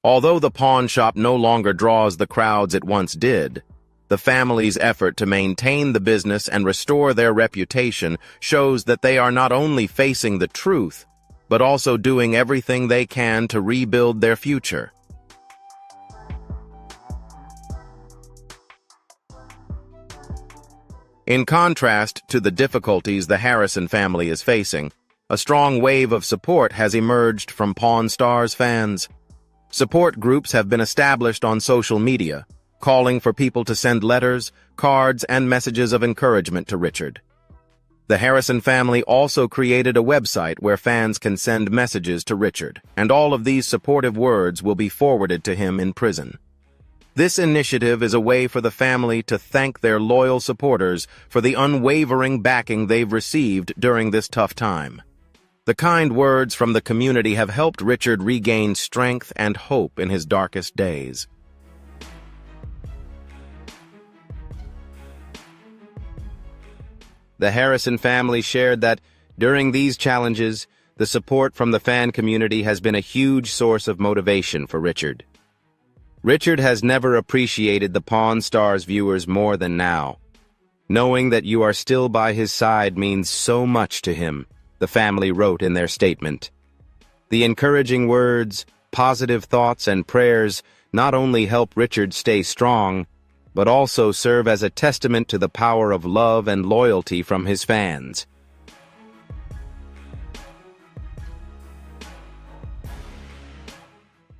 Although the pawn shop no longer draws the crowds it once did, the family's effort to maintain the business and restore their reputation shows that they are not only facing the truth, but also doing everything they can to rebuild their future. In contrast to the difficulties the Harrison family is facing, a strong wave of support has emerged from Pawn Stars fans. Support groups have been established on social media, calling for people to send letters, cards, and messages of encouragement to Richard. The Harrison family also created a website where fans can send messages to Richard, and all of these supportive words will be forwarded to him in prison. This initiative is a way for the family to thank their loyal supporters for the unwavering backing they've received during this tough time. The kind words from the community have helped Richard regain strength and hope in his darkest days. The Harrison family shared that, during these challenges, the support from the fan community has been a huge source of motivation for Richard. Richard has never appreciated the Pawn Stars viewers more than now. Knowing that you are still by his side means so much to him, the family wrote in their statement. The encouraging words, positive thoughts, and prayers not only help Richard stay strong, but also serve as a testament to the power of love and loyalty from his fans.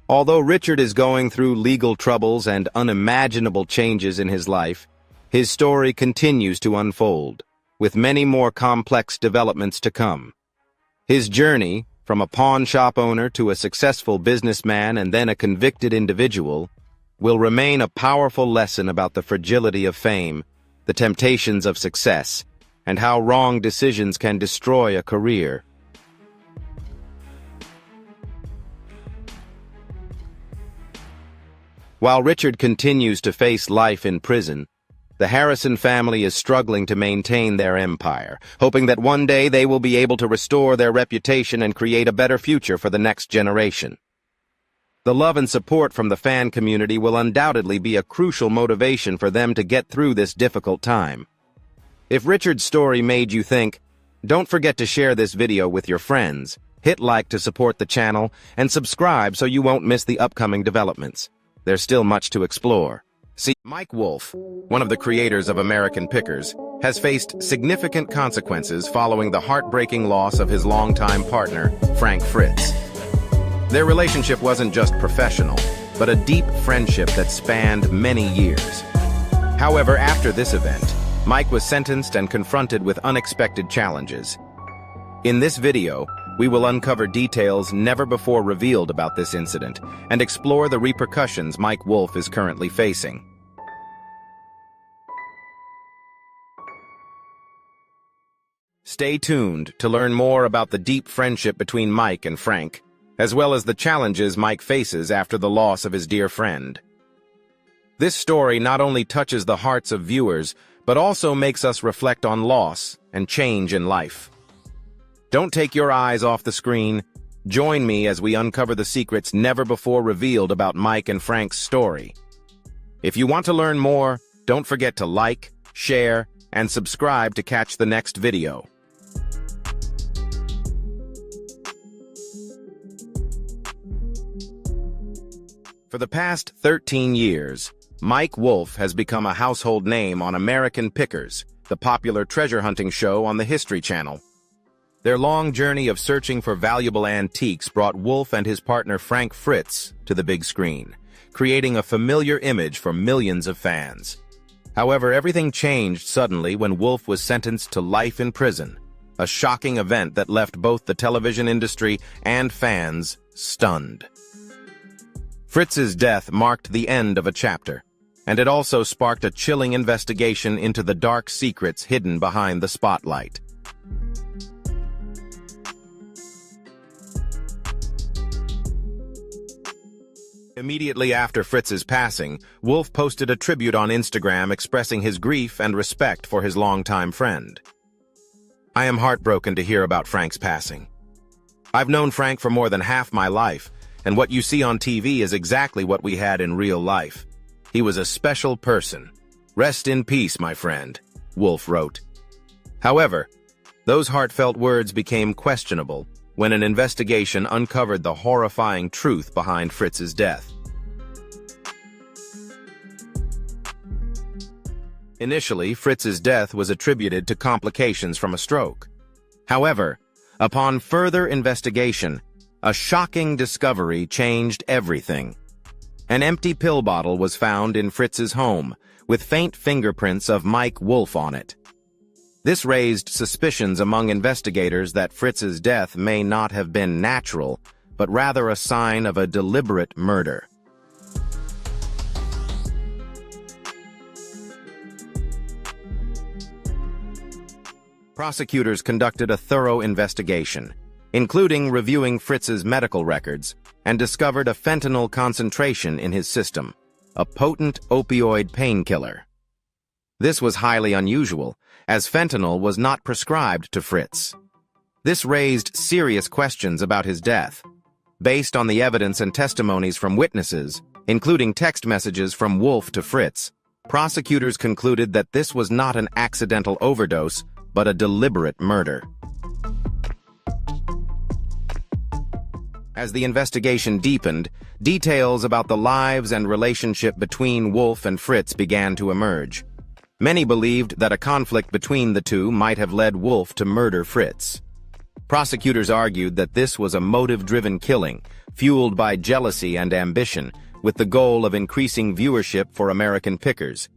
Although Richard is going through legal troubles and unimaginable changes in his life, his story continues to unfold, with many more complex developments to come. His journey, from a pawn shop owner to a successful businessman and then a convicted individual, will remain a powerful lesson about the fragility of fame, the temptations of success, and how wrong decisions can destroy a career. While Richard continues to face life in prison, the Harrison family is struggling to maintain their empire, hoping that one day they will be able to restore their reputation and create a better future for the next generation. The love and support from the fan community will undoubtedly be a crucial motivation for them to get through this difficult time. If Richard's story made you think, don't forget to share this video with your friends, hit like to support the channel, and subscribe so you won't miss the upcoming developments. There's still much to explore. See, Mike Wolf, one of the creators of American Pickers, has faced significant consequences following the heartbreaking loss of his longtime partner, Frank Fritz. Their relationship wasn't just professional, but a deep friendship that spanned many years. However, after this event, Mike was sentenced and confronted with unexpected challenges. In this video, we will uncover details never before revealed about this incident and explore the repercussions Mike Wolf is currently facing. Stay tuned to learn more about the deep friendship between Mike and Frank, as well as the challenges Mike faces after the loss of his dear friend. This story not only touches the hearts of viewers, but also makes us reflect on loss and change in life. Don't take your eyes off the screen. Join me as we uncover the secrets never before revealed about Mike and Frank's story. If you want to learn more, don't forget to like, share, and subscribe to catch the next video. For the past 13 years, Mike Wolf has become a household name on American Pickers, the popular treasure hunting show on the History Channel. Their long journey of searching for valuable antiques brought Wolf and his partner Frank Fritz to the big screen, creating a familiar image for millions of fans. However, everything changed suddenly when Wolf was sentenced to life in prison, a shocking event that left both the television industry and fans stunned. Fritz's death marked the end of a chapter, and it also sparked a chilling investigation into the dark secrets hidden behind the spotlight. Immediately after Fritz's passing, Wolf posted a tribute on Instagram expressing his grief and respect for his longtime friend. I am heartbroken to hear about Frank's passing. I've known Frank for more than half my life, and what you see on TV is exactly what we had in real life. He was a special person. Rest in peace, my friend, Wolf wrote. However, those heartfelt words became questionable when an investigation uncovered the horrifying truth behind Fritz's death. Initially, Fritz's death was attributed to complications from a stroke. However, upon further investigation, a shocking discovery changed everything. An empty pill bottle was found in Fritz's home, with faint fingerprints of Mike Wolf on it. This raised suspicions among investigators that Fritz's death may not have been natural, but rather a sign of a deliberate murder. Prosecutors conducted a thorough investigation, including reviewing Fritz's medical records, and discovered a fentanyl concentration in his system, a potent opioid painkiller. This was highly unusual, as fentanyl was not prescribed to Fritz. This raised serious questions about his death. Based on the evidence and testimonies from witnesses, including text messages from Wolf to Fritz, prosecutors concluded that this was not an accidental overdose, but a deliberate murder. As the investigation deepened, details about the lives and relationship between Wolf and Fritz began to emerge. Many believed that a conflict between the two might have led Wolf to murder Fritz. Prosecutors argued that this was a motive-driven killing, fueled by jealousy and ambition, with the goal of increasing viewership for American pickers.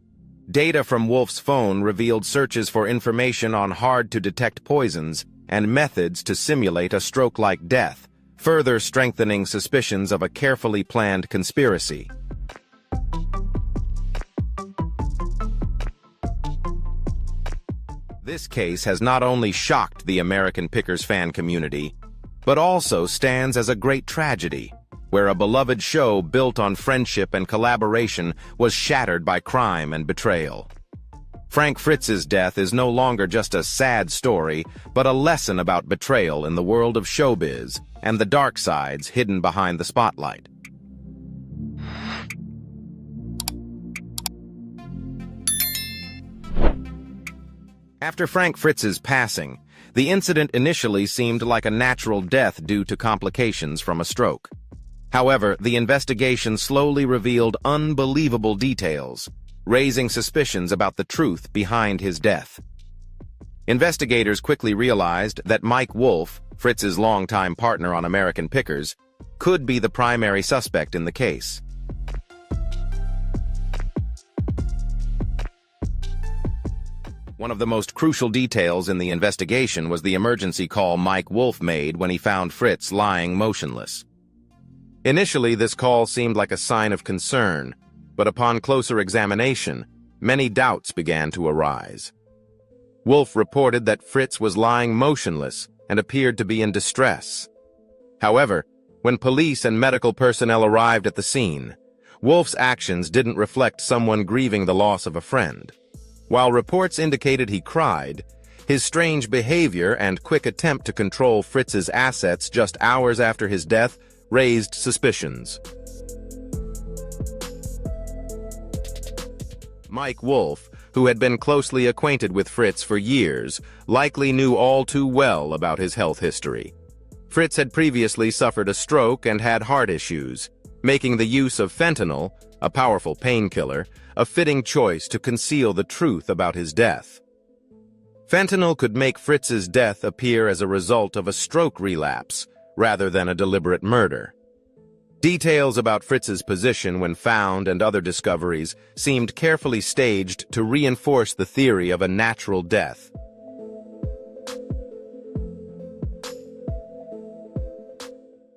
Data from Wolf's phone revealed searches for information on hard-to-detect poisons and methods to simulate a stroke-like death, further strengthening suspicions of a carefully planned conspiracy. This case has not only shocked the American Pickers fan community, but also stands as a great tragedy, where a beloved show built on friendship and collaboration was shattered by crime and betrayal. Frank Fritz's death is no longer just a sad story, but a lesson about betrayal in the world of showbiz and the dark sides hidden behind the spotlight. After Frank Fritz's passing, the incident initially seemed like a natural death due to complications from a stroke. However, the investigation slowly revealed unbelievable details, raising suspicions about the truth behind his death. Investigators quickly realized that Mike Wolf, Fritz's longtime partner on American Pickers, could be the primary suspect in the case. One of the most crucial details in the investigation was the emergency call Mike Wolf made when he found Fritz lying motionless. Initially, this call seemed like a sign of concern, but upon closer examination, many doubts began to arise. Wolf reported that Fritz was lying motionless and appeared to be in distress. However, when police and medical personnel arrived at the scene, Wolf's actions didn't reflect someone grieving the loss of a friend. While reports indicated he cried, his strange behavior and quick attempt to control Fritz's assets just hours after his death raised suspicions. Mike Wolf, who had been closely acquainted with Fritz for years, likely knew all too well about his health history. Fritz had previously suffered a stroke and had heart issues, making the use of fentanyl, a powerful painkiller, a fitting choice to conceal the truth about his death. Fentanyl could make Fritz's death appear as a result of a stroke relapse, rather than a deliberate murder. Details about Fritz's position when found and other discoveries seemed carefully staged to reinforce the theory of a natural death.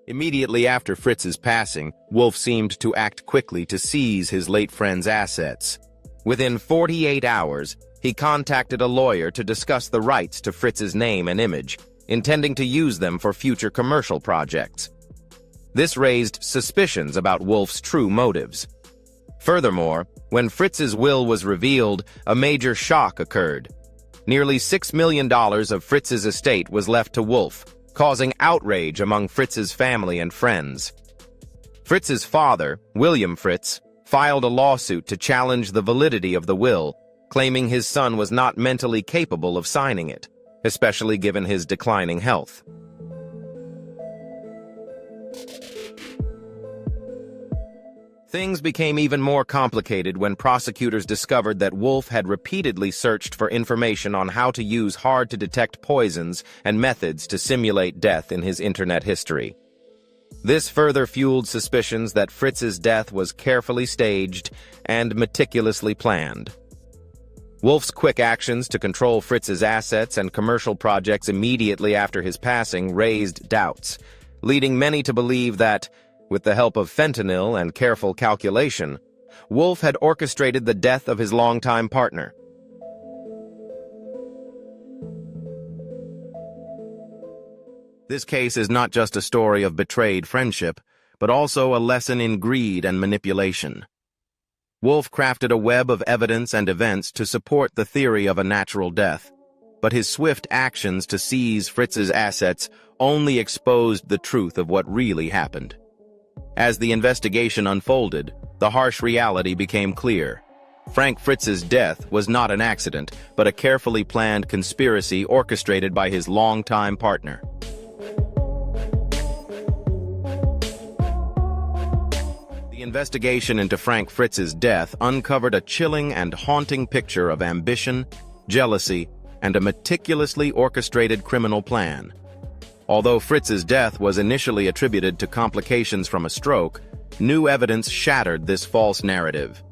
Immediately after Fritz's passing, Wolf seemed to act quickly to seize his late friend's assets. Within 48 hours, he contacted a lawyer to discuss the rights to Fritz's name and image, intending to use them for future commercial projects. This raised suspicions about Wolf's true motives. Furthermore, when Fritz's will was revealed, a major shock occurred. Nearly $6 million of Fritz's estate was left to Wolf, causing outrage among Fritz's family and friends. Fritz's father, William Fritz, filed a lawsuit to challenge the validity of the will, claiming his son was not mentally capable of signing it, especially given his declining health. Things became even more complicated when prosecutors discovered that Wolf had repeatedly searched for information on how to use hard-to-detect poisons and methods to simulate death in his internet history. This further fueled suspicions that Fritz's death was carefully staged and meticulously planned. Wolf's quick actions to control Fritz's assets and commercial projects immediately after his passing raised doubts, leading many to believe that, with the help of fentanyl and careful calculation, Wolf had orchestrated the death of his longtime partner. This case is not just a story of betrayed friendship, but also a lesson in greed and manipulation. Wolf crafted a web of evidence and events to support the theory of a natural death, but his swift actions to seize Fritz's assets only exposed the truth of what really happened. As the investigation unfolded, the harsh reality became clear. Frank Fritz's death was not an accident, but a carefully planned conspiracy orchestrated by his longtime partner. The investigation into Frank Fritz's death uncovered a chilling and haunting picture of ambition, jealousy, and a meticulously orchestrated criminal plan. Although Fritz's death was initially attributed to complications from a stroke, new evidence shattered this false narrative.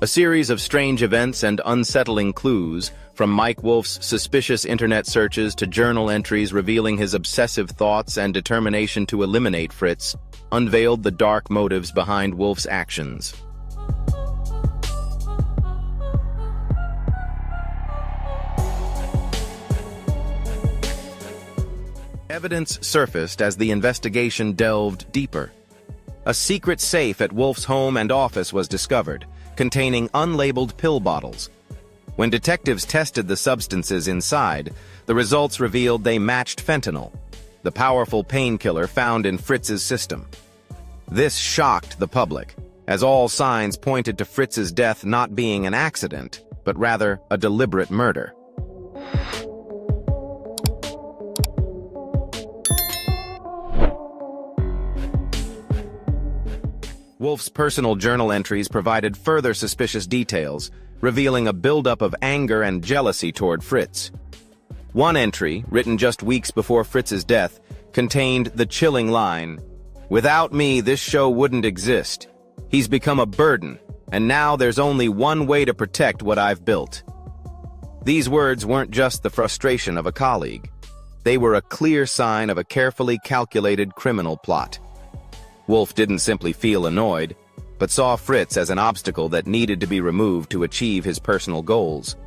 A series of strange events and unsettling clues, from Mike Wolf's suspicious internet searches to journal entries revealing his obsessive thoughts and determination to eliminate Fritz, unveiled the dark motives behind Wolf's actions. Evidence surfaced as the investigation delved deeper. A secret safe at Wolf's home and office was discovered, containing unlabeled pill bottles. When detectives tested the substances inside, the results revealed they matched fentanyl, the powerful painkiller found in Fritz's system. This shocked the public, as all signs pointed to Fritz's death not being an accident, but rather a deliberate murder. Wolf's personal journal entries provided further suspicious details, revealing a buildup of anger and jealousy toward Fritz. One entry, written just weeks before Fritz's death, contained the chilling line, "Without me, this show wouldn't exist. He's become a burden, and now there's only one way to protect what I've built." These words weren't just the frustration of a colleague. They were a clear sign of a carefully calculated criminal plot. Wolf didn't simply feel annoyed, but saw Fritz as an obstacle that needed to be removed to achieve his personal goals.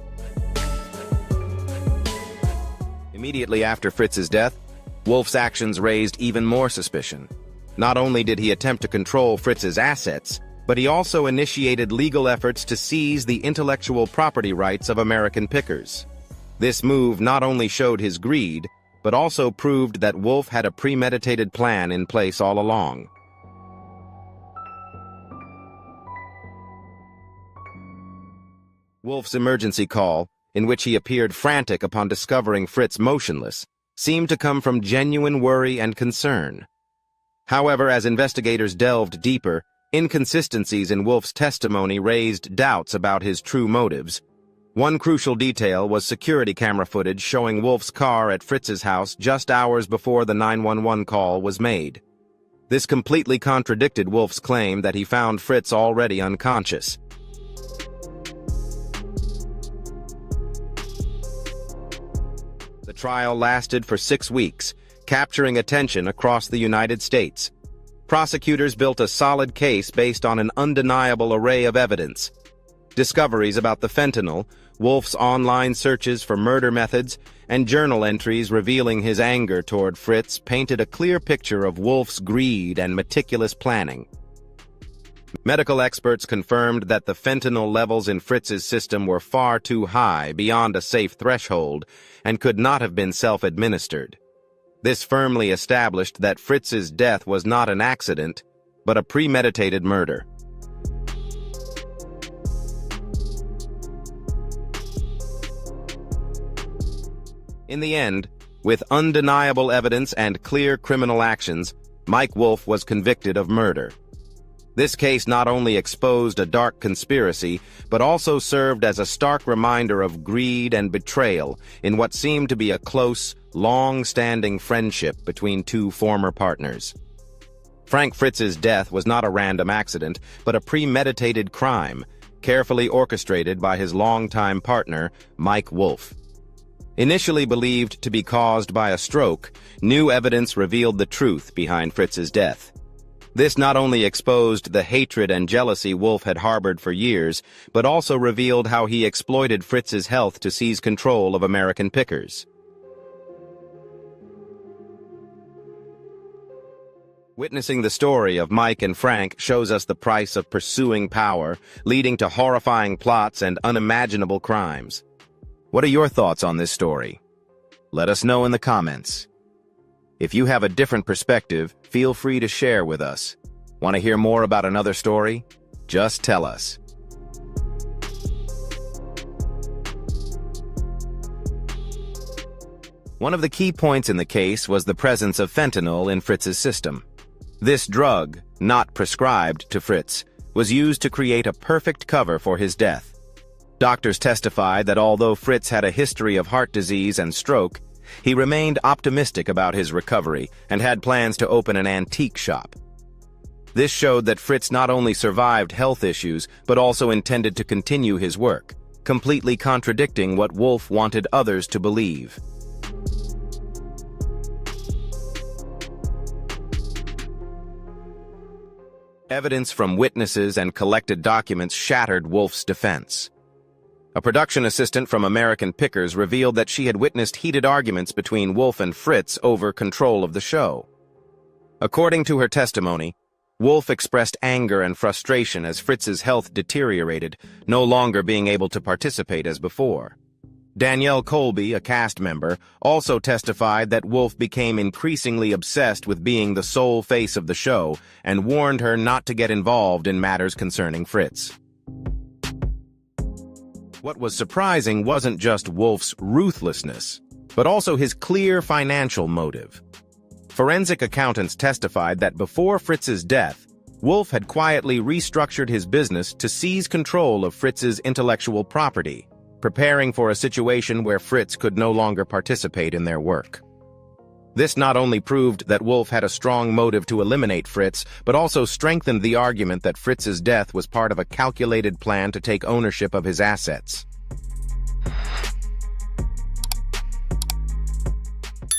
Immediately after Fritz's death, Wolf's actions raised even more suspicion. Not only did he attempt to control Fritz's assets, but he also initiated legal efforts to seize the intellectual property rights of American pickers. This move not only showed his greed, but also proved that Wolf had a premeditated plan in place all along. Wolf's emergency call, in which he appeared frantic upon discovering Fritz motionless, seemed to come from genuine worry and concern. However, as investigators delved deeper, inconsistencies in Wolf's testimony raised doubts about his true motives. One crucial detail was security camera footage showing Wolf's car at Fritz's house just hours before the 911 call was made. This completely contradicted Wolf's claim that he found Fritz already unconscious. The trial lasted for 6 weeks, capturing attention across the United States. Prosecutors built a solid case based on an undeniable array of evidence. Discoveries about the fentanyl, Wolf's online searches for murder methods, and journal entries revealing his anger toward Fritz painted a clear picture of Wolf's greed and meticulous planning. Medical experts confirmed that the fentanyl levels in Fritz's system were far too high, beyond a safe threshold, and could not have been self-administered. This firmly established that Fritz's death was not an accident, but a premeditated murder. In the end, with undeniable evidence and clear criminal actions, Mike Wolf was convicted of murder. This case not only exposed a dark conspiracy, but also served as a stark reminder of greed and betrayal in what seemed to be a close, long-standing friendship between two former partners. Frank Fritz's death was not a random accident, but a premeditated crime, carefully orchestrated by his longtime partner, Mike Wolf. Initially believed to be caused by a stroke, new evidence revealed the truth behind Fritz's death. This not only exposed the hatred and jealousy Wolf had harbored for years, but also revealed how he exploited Fritz's health to seize control of American pickers. Witnessing the story of Mike and Frank shows us the price of pursuing power, leading to horrifying plots and unimaginable crimes. What are your thoughts on this story? Let us know in the comments. If you have a different perspective, feel free to share with us. Want to hear more about another story? Just tell us. One of the key points in the case was the presence of fentanyl in Fritz's system. This drug, not prescribed to Fritz, was used to create a perfect cover for his death. Doctors testified that although Fritz had a history of heart disease and stroke, he remained optimistic about his recovery and had plans to open an antique shop. This showed that Fritz not only survived health issues, but also intended to continue his work, completely contradicting what Wolf wanted others to believe. Evidence from witnesses and collected documents shattered Wolf's defense. A production assistant from American Pickers revealed that she had witnessed heated arguments between Wolf and Fritz over control of the show. According to her testimony, Wolf expressed anger and frustration as Fritz's health deteriorated, no longer being able to participate as before. Danielle Colby, a cast member, also testified that Wolf became increasingly obsessed with being the sole face of the show and warned her not to get involved in matters concerning Fritz. What was surprising wasn't just Wolf's ruthlessness, but also his clear financial motive. Forensic accountants testified that before Fritz's death, Wolf had quietly restructured his business to seize control of Fritz's intellectual property, preparing for a situation where Fritz could no longer participate in their work. This not only proved that Wolf had a strong motive to eliminate Fritz, but also strengthened the argument that Fritz's death was part of a calculated plan to take ownership of his assets.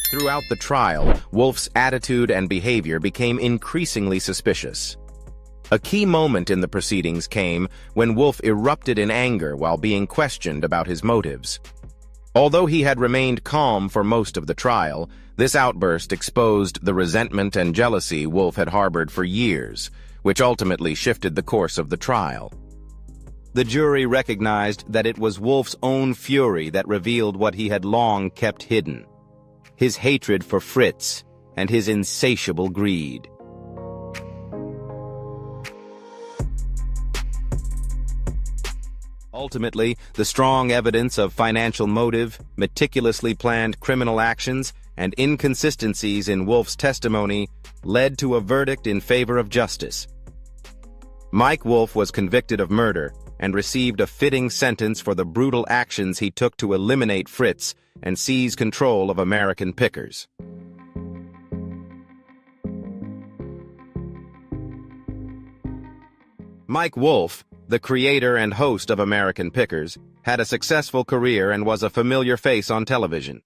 Throughout the trial, Wolf's attitude and behavior became increasingly suspicious. A key moment in the proceedings came when Wolf erupted in anger while being questioned about his motives. Although he had remained calm for most of the trial, this outburst exposed the resentment and jealousy Wolf had harbored for years, which ultimately shifted the course of the trial. The jury recognized that it was Wolf's own fury that revealed what he had long kept hidden: his hatred for Fritz and his insatiable greed. Ultimately, the strong evidence of financial motive, meticulously planned criminal actions, and inconsistencies in Wolf's testimony led to a verdict in favor of justice. Mike Wolf was convicted of murder and received a fitting sentence for the brutal actions he took to eliminate Fritz and seize control of American Pickers. Mike Wolf, the creator and host of American Pickers, had a successful career and was a familiar face on television.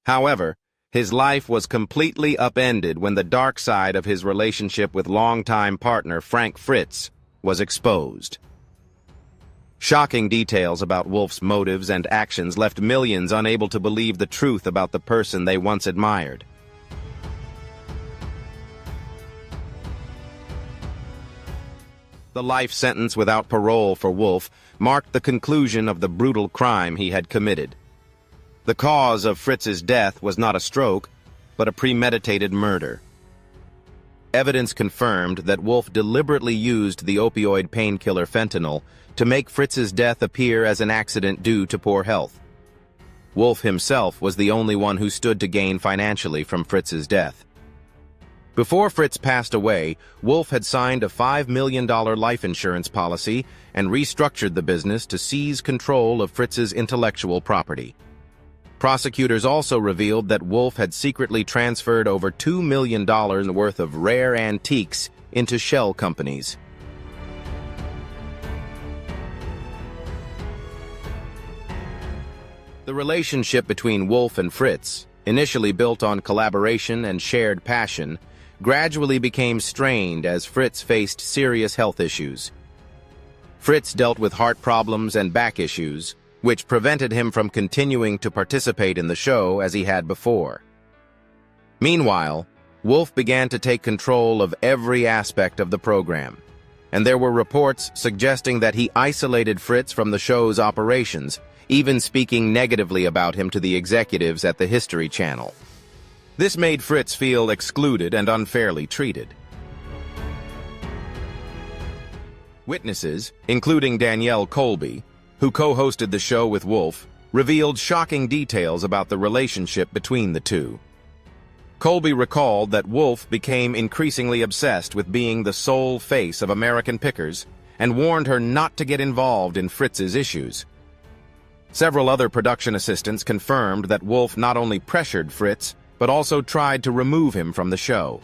However, his life was completely upended when the dark side of his relationship with longtime partner Frank Fritz was exposed. Shocking details about Wolf's motives and actions left millions unable to believe the truth about the person they once admired. The life sentence without parole for Wolf marked the conclusion of the brutal crime he had committed. The cause of Fritz's death was not a stroke, but a premeditated murder. evidence confirmed that Wolf deliberately used the opioid painkiller fentanyl to make Fritz's death appear as an accident due to poor health. Wolf himself was the only one who stood to gain financially from Fritz's death. Before Fritz passed away, Wolf had signed a $5 million life insurance policy and restructured the business to seize control of Fritz's intellectual property. Prosecutors also revealed that Wolf had secretly transferred over $2 million worth of rare antiques into shell companies. The relationship between Wolf and Fritz, initially built on collaboration and shared passion, gradually became strained as Fritz faced serious health issues. Fritz dealt with heart problems and back issues, which prevented him from continuing to participate in the show as he had before. Meanwhile, Wolf began to take control of every aspect of the program, and there were reports suggesting that he isolated Fritz from the show's operations, even speaking negatively about him to the executives at the History Channel. This made Fritz feel excluded and unfairly treated. Witnesses, including Danielle Colby, who co-hosted the show with Wolf, revealed shocking details about the relationship between the two. Colby recalled that Wolf became increasingly obsessed with being the sole face of American Pickers and warned her not to get involved in Fritz's issues. Several other production assistants confirmed that Wolf not only pressured Fritz, but also tried to remove him from the show.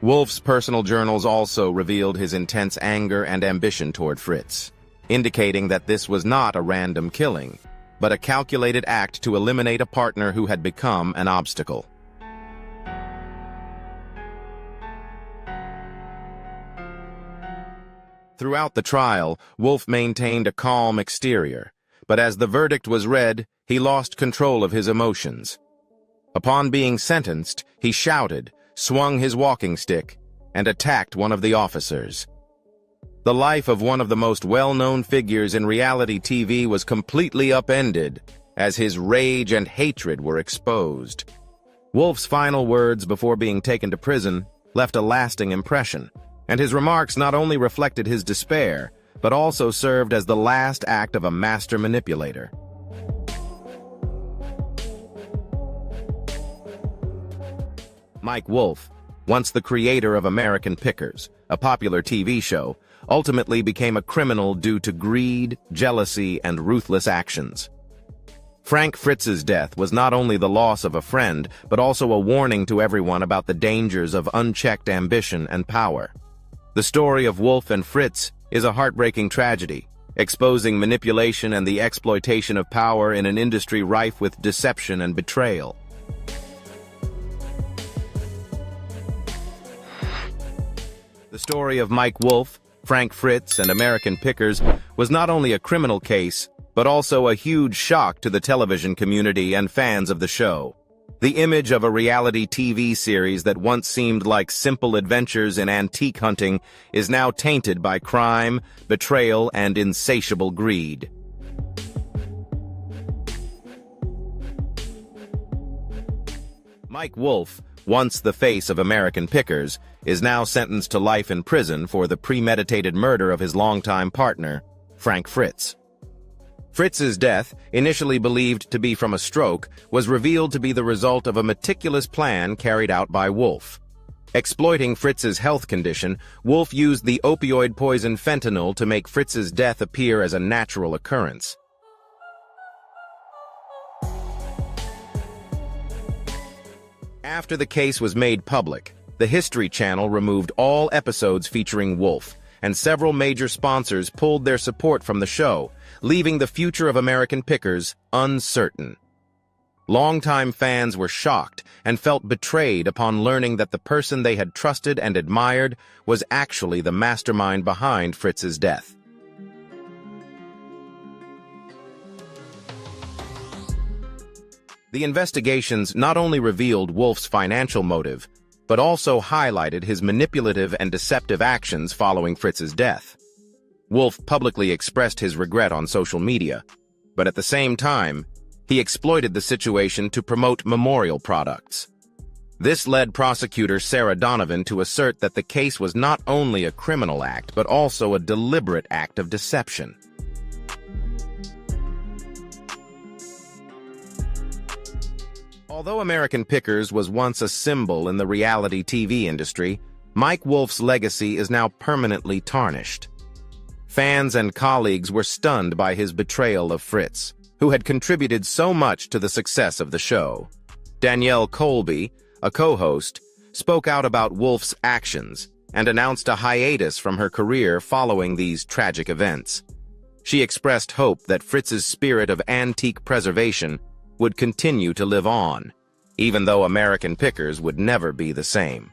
Wolf's personal journals also revealed his intense anger and ambition toward Fritz, indicating that this was not a random killing, but a calculated act to eliminate a partner who had become an obstacle. Throughout the trial, Wolf maintained a calm exterior, but as the verdict was read, he lost control of his emotions. Upon being sentenced, he shouted, swung his walking stick, and attacked one of the officers. The life of one of the most well-known figures in reality TV was completely upended, as his rage and hatred were exposed. Wolf's final words before being taken to prison left a lasting impression, and his remarks not only reflected his despair, but also served as the last act of a master manipulator. Mike Wolf, once the creator of American Pickers, a popular TV show, ultimately became a criminal due to greed, jealousy, and ruthless actions. Frank Fritz's death was not only the loss of a friend, but also a warning to everyone about the dangers of unchecked ambition and power. The story of Wolf and Fritz is a heartbreaking tragedy, exposing manipulation and the exploitation of power in an industry rife with deception and betrayal. The story of Mike Wolf, Frank Fritz, and American Pickers was not only a criminal case, but also a huge shock to the television community and fans of the show. The image of a reality TV series that once seemed like simple adventures in antique hunting is now tainted by crime, betrayal, and insatiable greed. Mike Wolf, once the face of American Pickers, is now sentenced to life in prison for the premeditated murder of his longtime partner, Frank Fritz. Fritz's death, initially believed to be from a stroke, was revealed to be the result of a meticulous plan carried out by Wolf. Exploiting Fritz's health condition, Wolf used the opioid poison fentanyl to make Fritz's death appear as a natural occurrence. After the case was made public, the History Channel removed all episodes featuring Wolf, and several major sponsors pulled their support from the show, leaving the future of American Pickers uncertain. Longtime fans were shocked and felt betrayed upon learning that the person they had trusted and admired was actually the mastermind behind Fritz's death. The investigations not only revealed Wolf's financial motive, but also highlighted his manipulative and deceptive actions following Fritz's death. Wolf publicly expressed his regret on social media, but at the same time, he exploited the situation to promote memorial products. This led prosecutor Sarah Donovan to assert that the case was not only a criminal act, but also a deliberate act of deception. Although American Pickers was once a symbol in the reality TV industry, Mike Wolf's legacy is now permanently tarnished. Fans and colleagues were stunned by his betrayal of Fritz, who had contributed so much to the success of the show. Danielle Colby, a co-host, spoke out about Wolf's actions and announced a hiatus from her career following these tragic events. She expressed hope that Fritz's spirit of antique preservation would continue to live on, even though American Pickers would never be the same.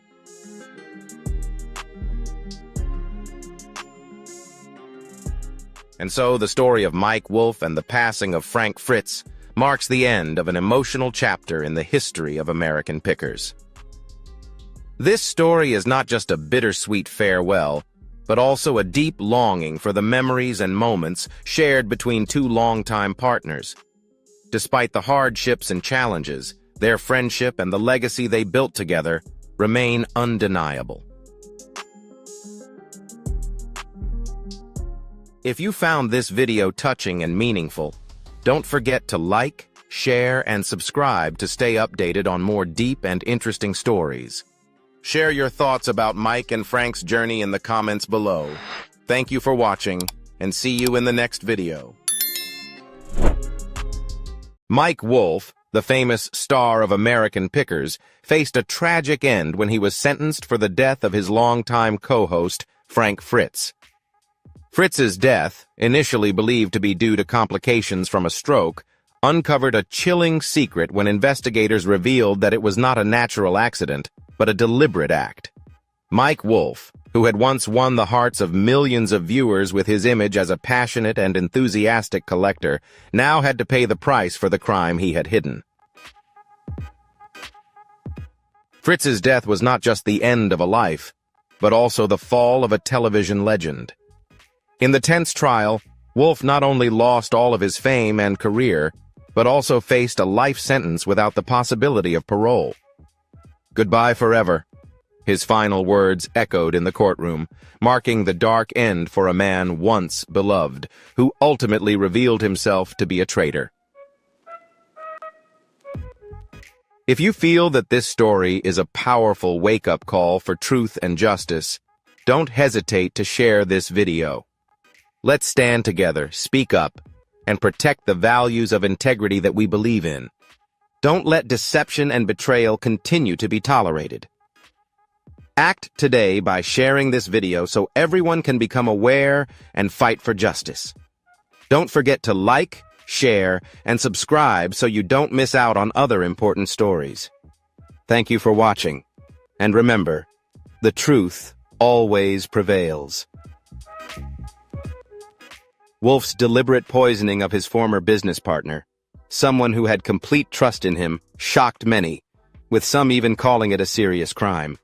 And so the story of Mike Wolf and the passing of Frank Fritz marks the end of an emotional chapter in the history of American Pickers. This story is not just a bittersweet farewell, but also a deep longing for the memories and moments shared between two longtime partners. Despite the hardships and challenges, their friendship and the legacy they built together remain undeniable. If you found this video touching and meaningful, don't forget to like, share, and subscribe to stay updated on more deep and interesting stories. Share your thoughts about Mike and Frank's journey in the comments below. Thank you for watching, and see you in the next video. Mike Wolf, the famous star of American Pickers, faced a tragic end when he was sentenced for the death of his longtime co-host, Frank Fritz. Fritz's death, initially believed to be due to complications from a stroke, uncovered a chilling secret when investigators revealed that it was not a natural accident, but a deliberate act. Mike Wolf, who had once won the hearts of millions of viewers with his image as a passionate and enthusiastic collector, now had to pay the price for the crime he had hidden. Fritz's death was not just the end of a life, but also the fall of a television legend. In the tense trial, Wolf not only lost all of his fame and career, but also faced a life sentence without the possibility of parole. Goodbye forever, his final words echoed in the courtroom, marking the dark end for a man once beloved, who ultimately revealed himself to be a traitor. If you feel that this story is a powerful wake-up call for truth and justice, don't hesitate to share this video. Let's stand together, speak up, and protect the values of integrity that we believe in. Don't let deception and betrayal continue to be tolerated. Act today by sharing this video so everyone can become aware and fight for justice. Don't forget to like, share, and subscribe so you don't miss out on other important stories. Thank you for watching, and remember, the truth always prevails. Wolf's deliberate poisoning of his former business partner, someone who had complete trust in him, shocked many, with some even calling it a serious crime.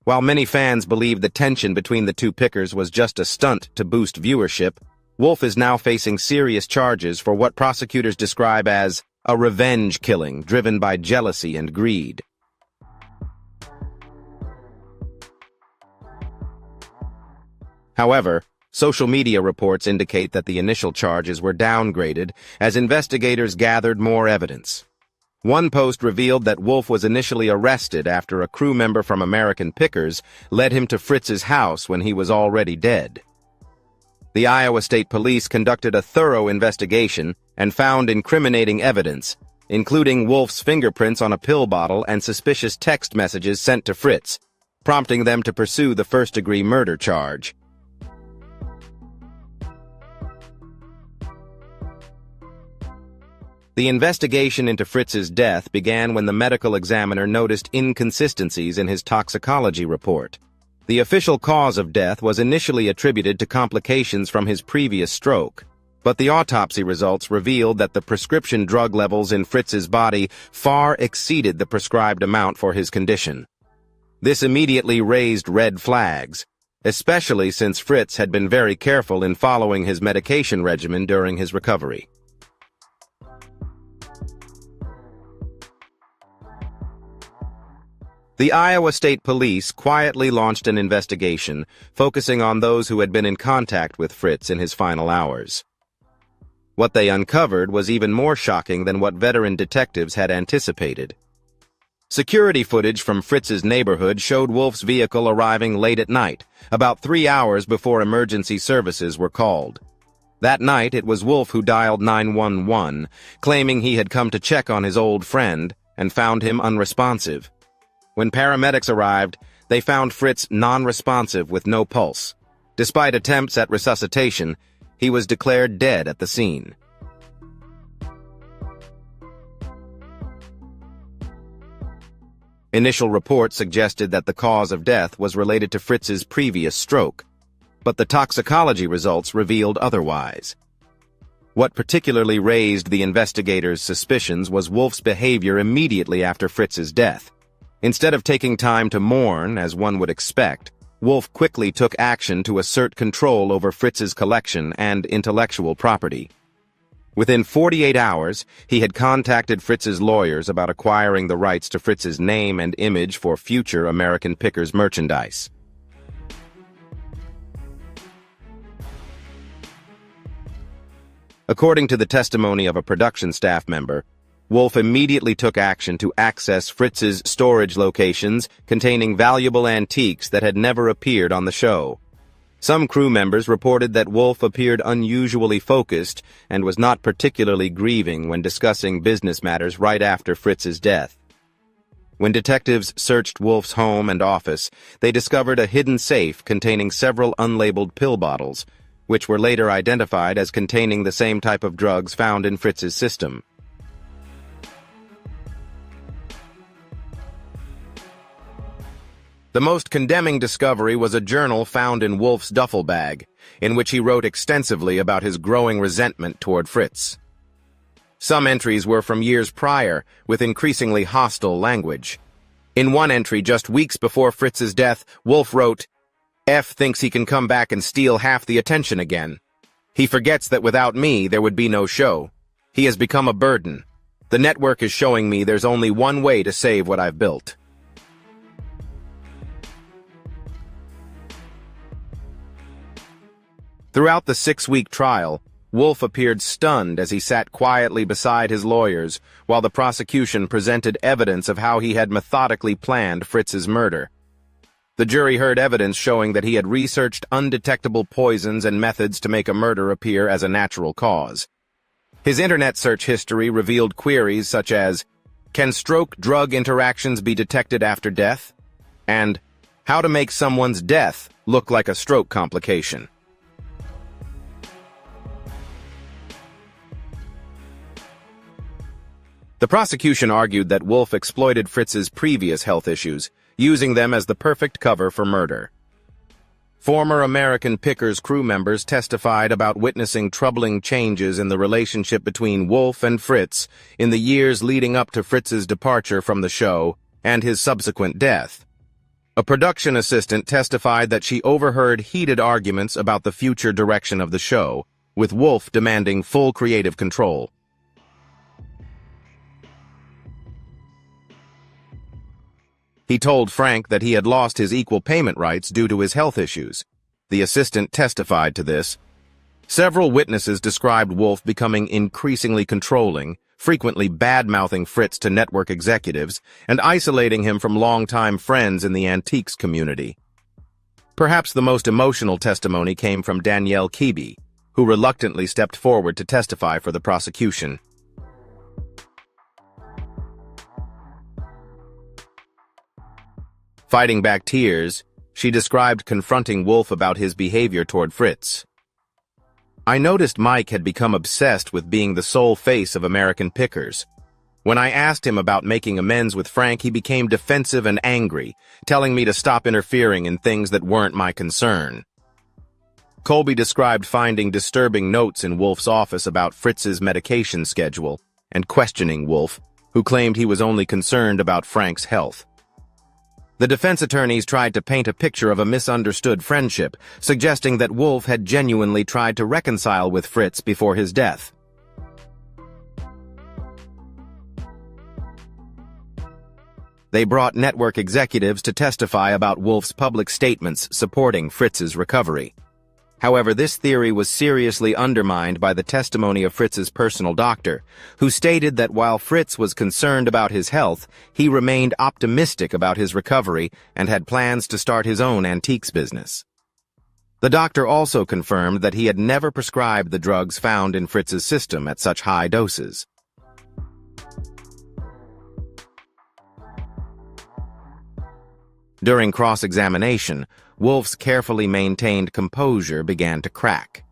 While many fans believed the tension between the two Pickers was just a stunt to boost viewership, Wolf is now facing serious charges for what prosecutors describe as a revenge killing driven by jealousy and greed. However, social media reports indicate that the initial charges were downgraded as investigators gathered more evidence. One post revealed that Wolf was initially arrested after a crew member from American Pickers led him to Fritz's house when he was already dead. The Iowa State Police conducted a thorough investigation and found incriminating evidence, including Wolf's fingerprints on a pill bottle and suspicious text messages sent to Fritz, prompting them to pursue the first-degree murder charge. The investigation into Fritz's death began when the medical examiner noticed inconsistencies in his toxicology report. The official cause of death was initially attributed to complications from his previous stroke, but the autopsy results revealed that the prescription drug levels in Fritz's body far exceeded the prescribed amount for his condition. This immediately raised red flags, especially since Fritz had been very careful in following his medication regimen during his recovery. The Iowa State Police quietly launched an investigation, focusing on those who had been in contact with Fritz in his final hours. What they uncovered was even more shocking than what veteran detectives had anticipated. Security footage from Fritz's neighborhood showed Wolf's vehicle arriving late at night, about 3 hours before emergency services were called. That night, it was Wolf who dialed 911, claiming he had come to check on his old friend and found him unresponsive. When paramedics arrived, they found Fritz non-responsive with no pulse. Despite attempts at resuscitation, he was declared dead at the scene. Initial reports suggested that the cause of death was related to Fritz's previous stroke, but the toxicology results revealed otherwise. What particularly raised the investigators' suspicions was Wolf's behavior immediately after Fritz's death. Instead of taking time to mourn, as one would expect, Wolf quickly took action to assert control over Fritz's collection and intellectual property. Within 48 hours, he had contacted Fritz's lawyers about acquiring the rights to Fritz's name and image for future American Pickers merchandise. According to the testimony of a production staff member, Wolf immediately took action to access Fritz's storage locations containing valuable antiques that had never appeared on the show. Some crew members reported that Wolf appeared unusually focused and was not particularly grieving when discussing business matters right after Fritz's death. When detectives searched Wolf's home and office, they discovered a hidden safe containing several unlabeled pill bottles, which were later identified as containing the same type of drugs found in Fritz's system. The most condemning discovery was a journal found in Wolf's duffel bag, in which he wrote extensively about his growing resentment toward Fritz. Some entries were from years prior, with increasingly hostile language. In one entry just weeks before Fritz's death, Wolf wrote, "F thinks he can come back and steal half the attention again. He forgets that without me, there would be no show. He has become a burden. The network is showing me there's only one way to save what I've built." Throughout the 6-week trial, Wolf appeared stunned as he sat quietly beside his lawyers while the prosecution presented evidence of how he had methodically planned Fritz's murder. The jury heard evidence showing that he had researched undetectable poisons and methods to make a murder appear as a natural cause. His internet search history revealed queries such as, "Can stroke-drug interactions be detected after death?" and "How to make someone's death look like a stroke complication." The prosecution argued that Wolf exploited Fritz's previous health issues, using them as the perfect cover for murder. Former American Pickers crew members testified about witnessing troubling changes in the relationship between Wolf and Fritz in the years leading up to Fritz's departure from the show and his subsequent death. A production assistant testified that she overheard heated arguments about the future direction of the show, with Wolf demanding full creative control. He told Frank that he had lost his equal payment rights due to his health issues. The assistant testified to this. Several witnesses described Wolf becoming increasingly controlling, frequently bad-mouthing Fritz to network executives, and isolating him from longtime friends in the antiques community. Perhaps the most emotional testimony came from Danielle Keeby, who reluctantly stepped forward to testify for the prosecution. Fighting back tears, she described confronting Wolf about his behavior toward Fritz. "I noticed Mike had become obsessed with being the sole face of American Pickers. When I asked him about making amends with Frank, he became defensive and angry, telling me to stop interfering in things that weren't my concern." Colby described finding disturbing notes in Wolf's office about Fritz's medication schedule and questioning Wolf, who claimed he was only concerned about Frank's health. The defense attorneys tried to paint a picture of a misunderstood friendship, suggesting that Wolf had genuinely tried to reconcile with Fritz before his death. They brought network executives to testify about Wolf's public statements supporting Fritz's recovery. However, this theory was seriously undermined by the testimony of Fritz's personal doctor, who stated that while Fritz was concerned about his health, he remained optimistic about his recovery and had plans to start his own antiques business. The doctor also confirmed that he had never prescribed the drugs found in Fritz's system at such high doses. During cross-examination, Wolf's carefully maintained composure began to crack.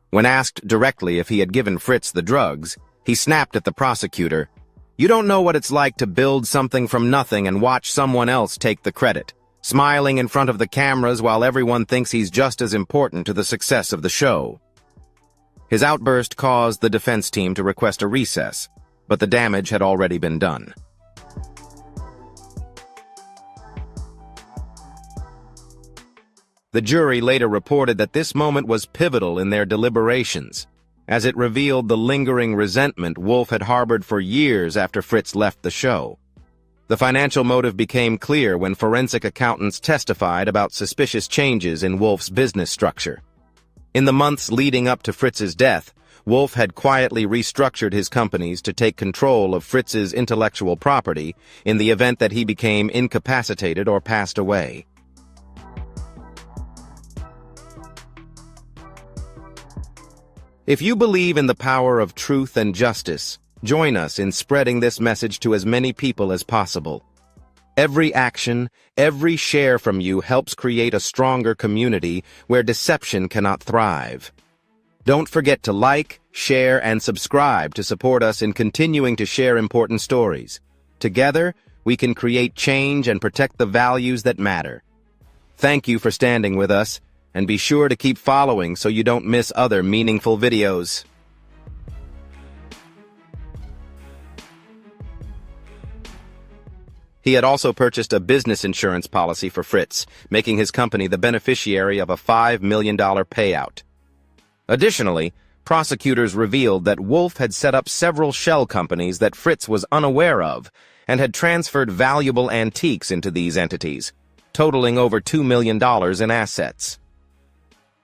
When asked directly if he had given Fritz the drugs, he snapped at the prosecutor, "You don't know what it's like to build something from nothing and watch someone else take the credit, smiling in front of the cameras while everyone thinks he's just as important to the success of the show." His outburst caused the defense team to request a recess, but the damage had already been done. The jury later reported that this moment was pivotal in their deliberations, as it revealed the lingering resentment Wolf had harbored for years after Fritz left the show. The financial motive became clear when forensic accountants testified about suspicious changes in Wolf's business structure. In the months leading up to Fritz's death, Wolf had quietly restructured his companies to take control of Fritz's intellectual property in the event that he became incapacitated or passed away. If you believe in the power of truth and justice, join us in spreading this message to as many people as possible. Every action, every share from you helps create a stronger community where deception cannot thrive. Don't forget to like, share, and subscribe to support us in continuing to share important stories. Together, we can create change and protect the values that matter. Thank you for standing with us, and be sure to keep following so you don't miss other meaningful videos. He had also purchased a business insurance policy for Fritz, making his company the beneficiary of a $5 million payout. Additionally, prosecutors revealed that Wolf had set up several shell companies that Fritz was unaware of and had transferred valuable antiques into these entities, totaling over $2 million in assets.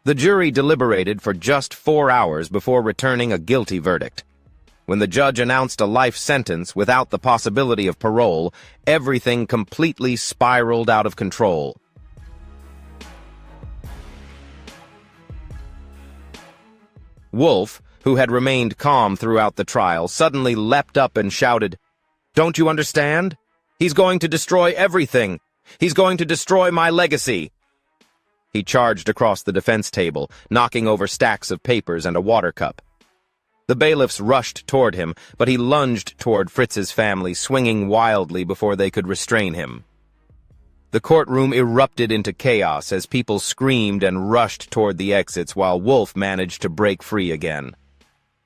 The jury deliberated for just 4 hours before returning a guilty verdict. When the judge announced a life sentence without the possibility of parole, everything completely spiraled out of control. Wolf, who had remained calm throughout the trial, suddenly leapt up and shouted, "Don't you understand? He's going to destroy everything. He's going to destroy my legacy." He charged across the defense table, knocking over stacks of papers and a water cup. The bailiffs rushed toward him, but he lunged toward Fritz's family, swinging wildly before they could restrain him. The courtroom erupted into chaos as people screamed and rushed toward the exits while Wolf managed to break free again.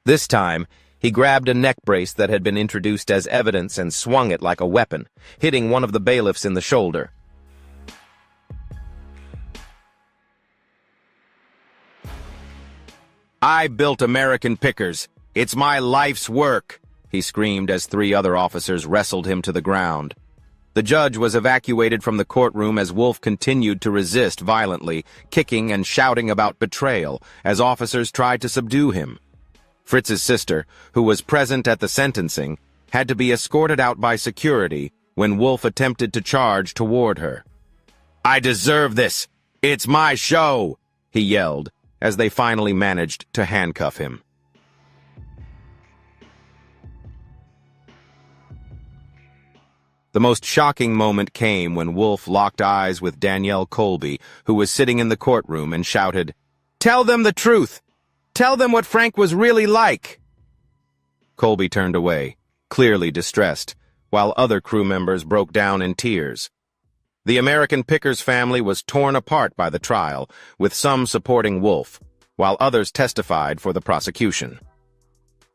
This time, he grabbed a neck brace that had been introduced as evidence and swung it like a weapon, hitting one of the bailiffs in the shoulder. "I built American Pickers. It's my life's work," he screamed as 3 other officers wrestled him to the ground. The judge was evacuated from the courtroom as Wolf continued to resist violently, kicking and shouting about betrayal as officers tried to subdue him. Fritz's sister, who was present at the sentencing, had to be escorted out by security when Wolf attempted to charge toward her. "I deserve this! It's my show!" he yelled, as they finally managed to handcuff him. The most shocking moment came when Wolf locked eyes with Danielle Colby, who was sitting in the courtroom, and shouted, "Tell them the truth! Tell them what Frank was really like!" Colby turned away, clearly distressed, while other crew members broke down in tears. The American Pickers family was torn apart by the trial, with some supporting Wolf, while others testified for the prosecution.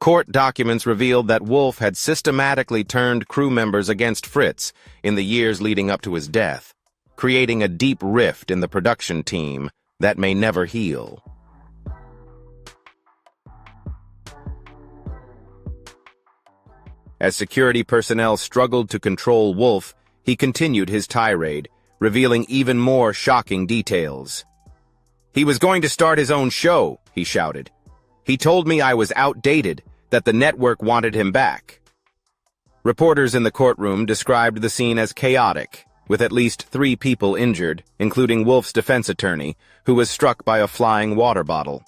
Court documents revealed that Wolf had systematically turned crew members against Fritz in the years leading up to his death, creating a deep rift in the production team that may never heal. As security personnel struggled to control Wolf, he continued his tirade, revealing even more shocking details. "He was going to start his own show," he shouted. "He told me I was outdated, that the network wanted him back." Reporters in the courtroom described the scene as chaotic, with at least 3 people injured, including Wolf's defense attorney, who was struck by a flying water bottle.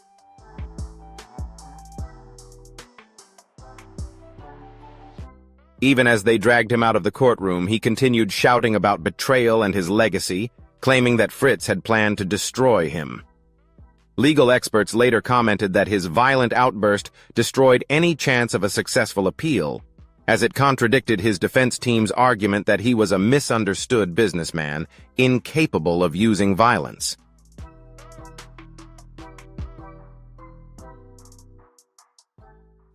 Even as they dragged him out of the courtroom, he continued shouting about betrayal and his legacy, claiming that Fritz had planned to destroy him. Legal experts later commented that his violent outburst destroyed any chance of a successful appeal, as it contradicted his defense team's argument that he was a misunderstood businessman, incapable of using violence.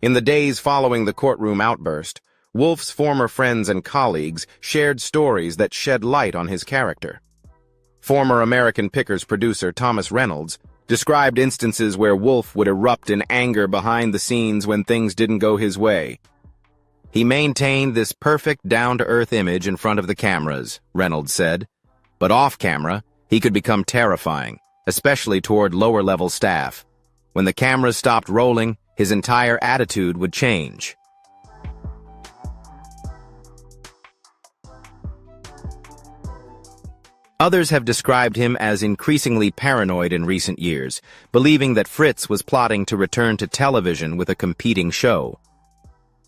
In the days following the courtroom outburst, Wolf's former friends and colleagues shared stories that shed light on his character. Former American Pickers producer Thomas Reynolds described instances where Wolf would erupt in anger behind the scenes when things didn't go his way. "He maintained this perfect down-to-earth image in front of the cameras," Reynolds said. "But off-camera, he could become terrifying, especially toward lower-level staff. When the cameras stopped rolling, his entire attitude would change." Others have described him as increasingly paranoid in recent years, believing that Fritz was plotting to return to television with a competing show.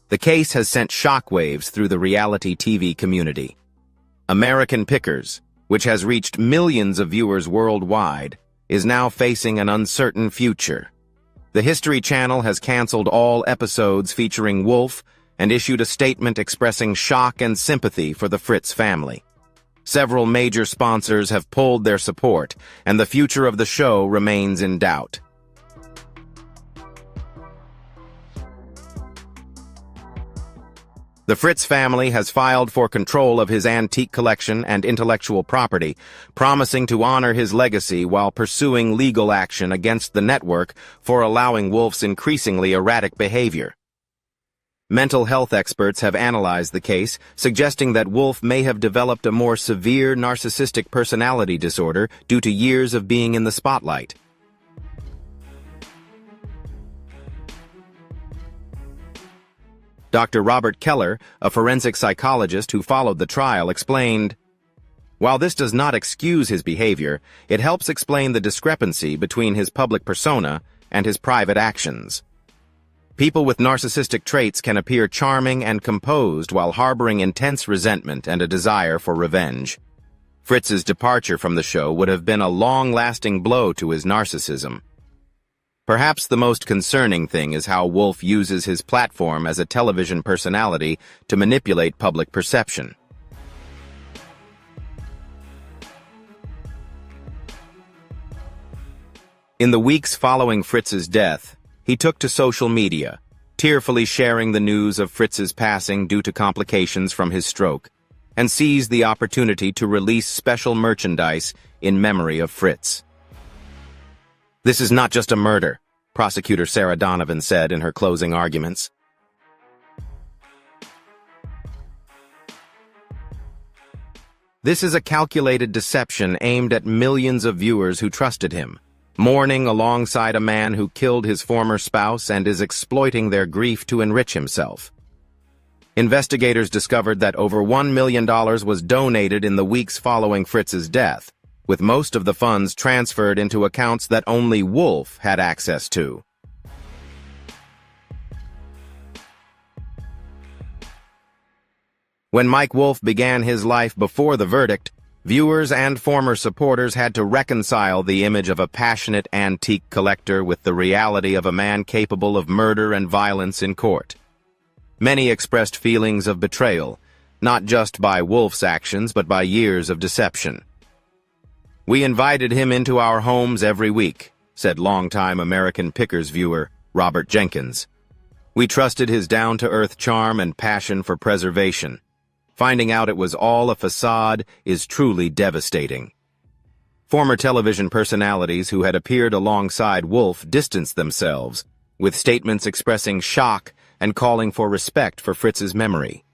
The case has sent shockwaves through the reality TV community. American Pickers, which has reached millions of viewers worldwide, is now facing an uncertain future. The History Channel has canceled all episodes featuring Wolf and issued a statement expressing shock and sympathy for the Fritz family. Several major sponsors have pulled their support, and the future of the show remains in doubt. The Fritz family has filed for control of his antique collection and intellectual property, promising to honor his legacy while pursuing legal action against the network for allowing Wolf's increasingly erratic behavior. Mental health experts have analyzed the case, suggesting that Wolf may have developed a more severe narcissistic personality disorder due to years of being in the spotlight. Dr. Robert Keller, a forensic psychologist who followed the trial, explained, "While this does not excuse his behavior, it helps explain the discrepancy between his public persona and his private actions. People with narcissistic traits can appear charming and composed while harboring intense resentment and a desire for revenge. Fritz's departure from the show would have been a long-lasting blow to his narcissism. Perhaps the most concerning thing is how Wolf uses his platform as a television personality to manipulate public perception." In the weeks following Fritz's death, he took to social media, tearfully sharing the news of Fritz's passing due to complications from his stroke, and seized the opportunity to release special merchandise in memory of Fritz. "This is not just a murder," prosecutor Sarah Donovan said in her closing arguments. "This is a calculated deception aimed at millions of viewers who trusted him, mourning alongside a man who killed his former spouse and is exploiting their grief to enrich himself." Investigators discovered that over $1 million was donated in the weeks following Fritz's death, with most of the funds transferred into accounts that only Wolf had access to. When Mike Wolf began his life before the verdict, viewers and former supporters had to reconcile the image of a passionate antique collector with the reality of a man capable of murder and violence in court. Many expressed feelings of betrayal, not just by Wolf's actions but by years of deception. "We invited him into our homes every week," said longtime American Pickers viewer Robert Jenkins. "We trusted his down-to-earth charm and passion for preservation. Finding out it was all a facade is truly devastating." Former television personalities who had appeared alongside Wolf distanced themselves, with statements expressing shock and calling for respect for Fritz's memory.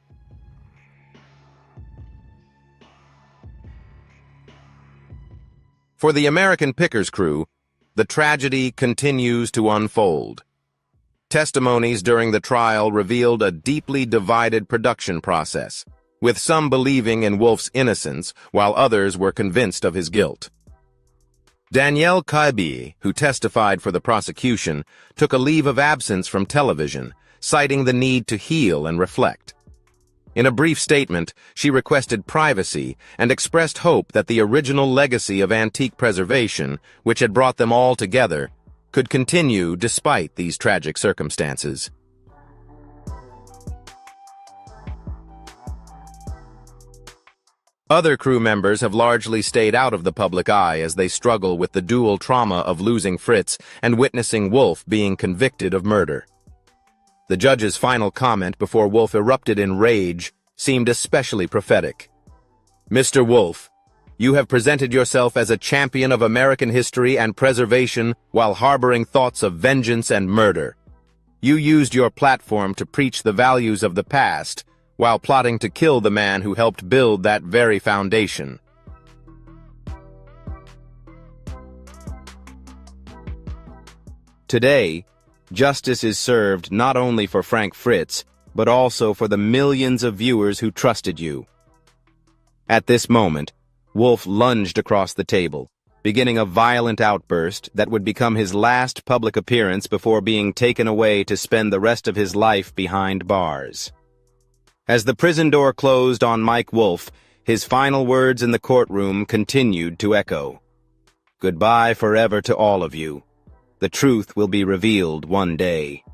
For the American Pickers crew, the tragedy continues to unfold. Testimonies during the trial revealed a deeply divided production process, with some believing in Wolf's innocence while others were convinced of his guilt. Danielle Kaibi, who testified for the prosecution, took a leave of absence from television, citing the need to heal and reflect. In a brief statement, she requested privacy and expressed hope that the original legacy of antique preservation, which had brought them all together, could continue despite these tragic circumstances. Other crew members have largely stayed out of the public eye as they struggle with the dual trauma of losing Fritz and witnessing Wolf being convicted of murder. The judge's final comment before Wolf erupted in rage seemed especially prophetic. "Mr. Wolf, you have presented yourself as a champion of American history and preservation while harboring thoughts of vengeance and murder. You used your platform to preach the values of the past while plotting to kill the man who helped build that very foundation." Today, justice is served not only for Frank Fritz, but also for the millions of viewers who trusted you. At this moment, Wolf lunged across the table, beginning a violent outburst that would become his last public appearance before being taken away to spend the rest of his life behind bars. As the prison door closed on Mike Wolf, his final words in the courtroom continued to echo. "Goodbye forever to all of you. The truth will be revealed one day."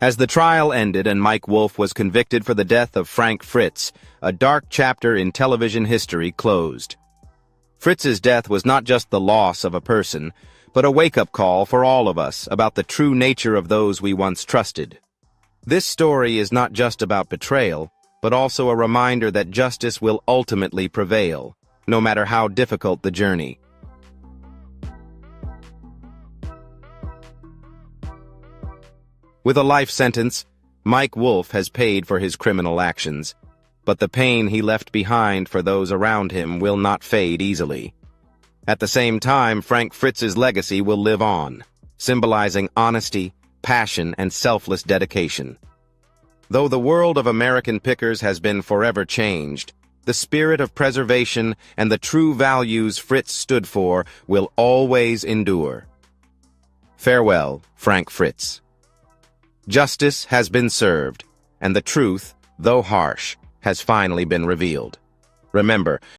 As the trial ended and Mike Wolf was convicted for the death of Frank Fritz, a dark chapter in television history closed. Fritz's death was not just the loss of a person, but a wake-up call for all of us about the true nature of those we once trusted. This story is not just about betrayal, but also a reminder that justice will ultimately prevail, no matter how difficult the journey. With a life sentence, Mike Wolf has paid for his criminal actions, but the pain he left behind for those around him will not fade easily. At the same time, Frank Fritz's legacy will live on, symbolizing honesty, passion, and selfless dedication. Though the world of American Pickers has been forever changed, the spirit of preservation and the true values Fritz stood for will always endure. Farewell, Frank Fritz. Justice has been served, and the truth, though harsh, has finally been revealed. Remember,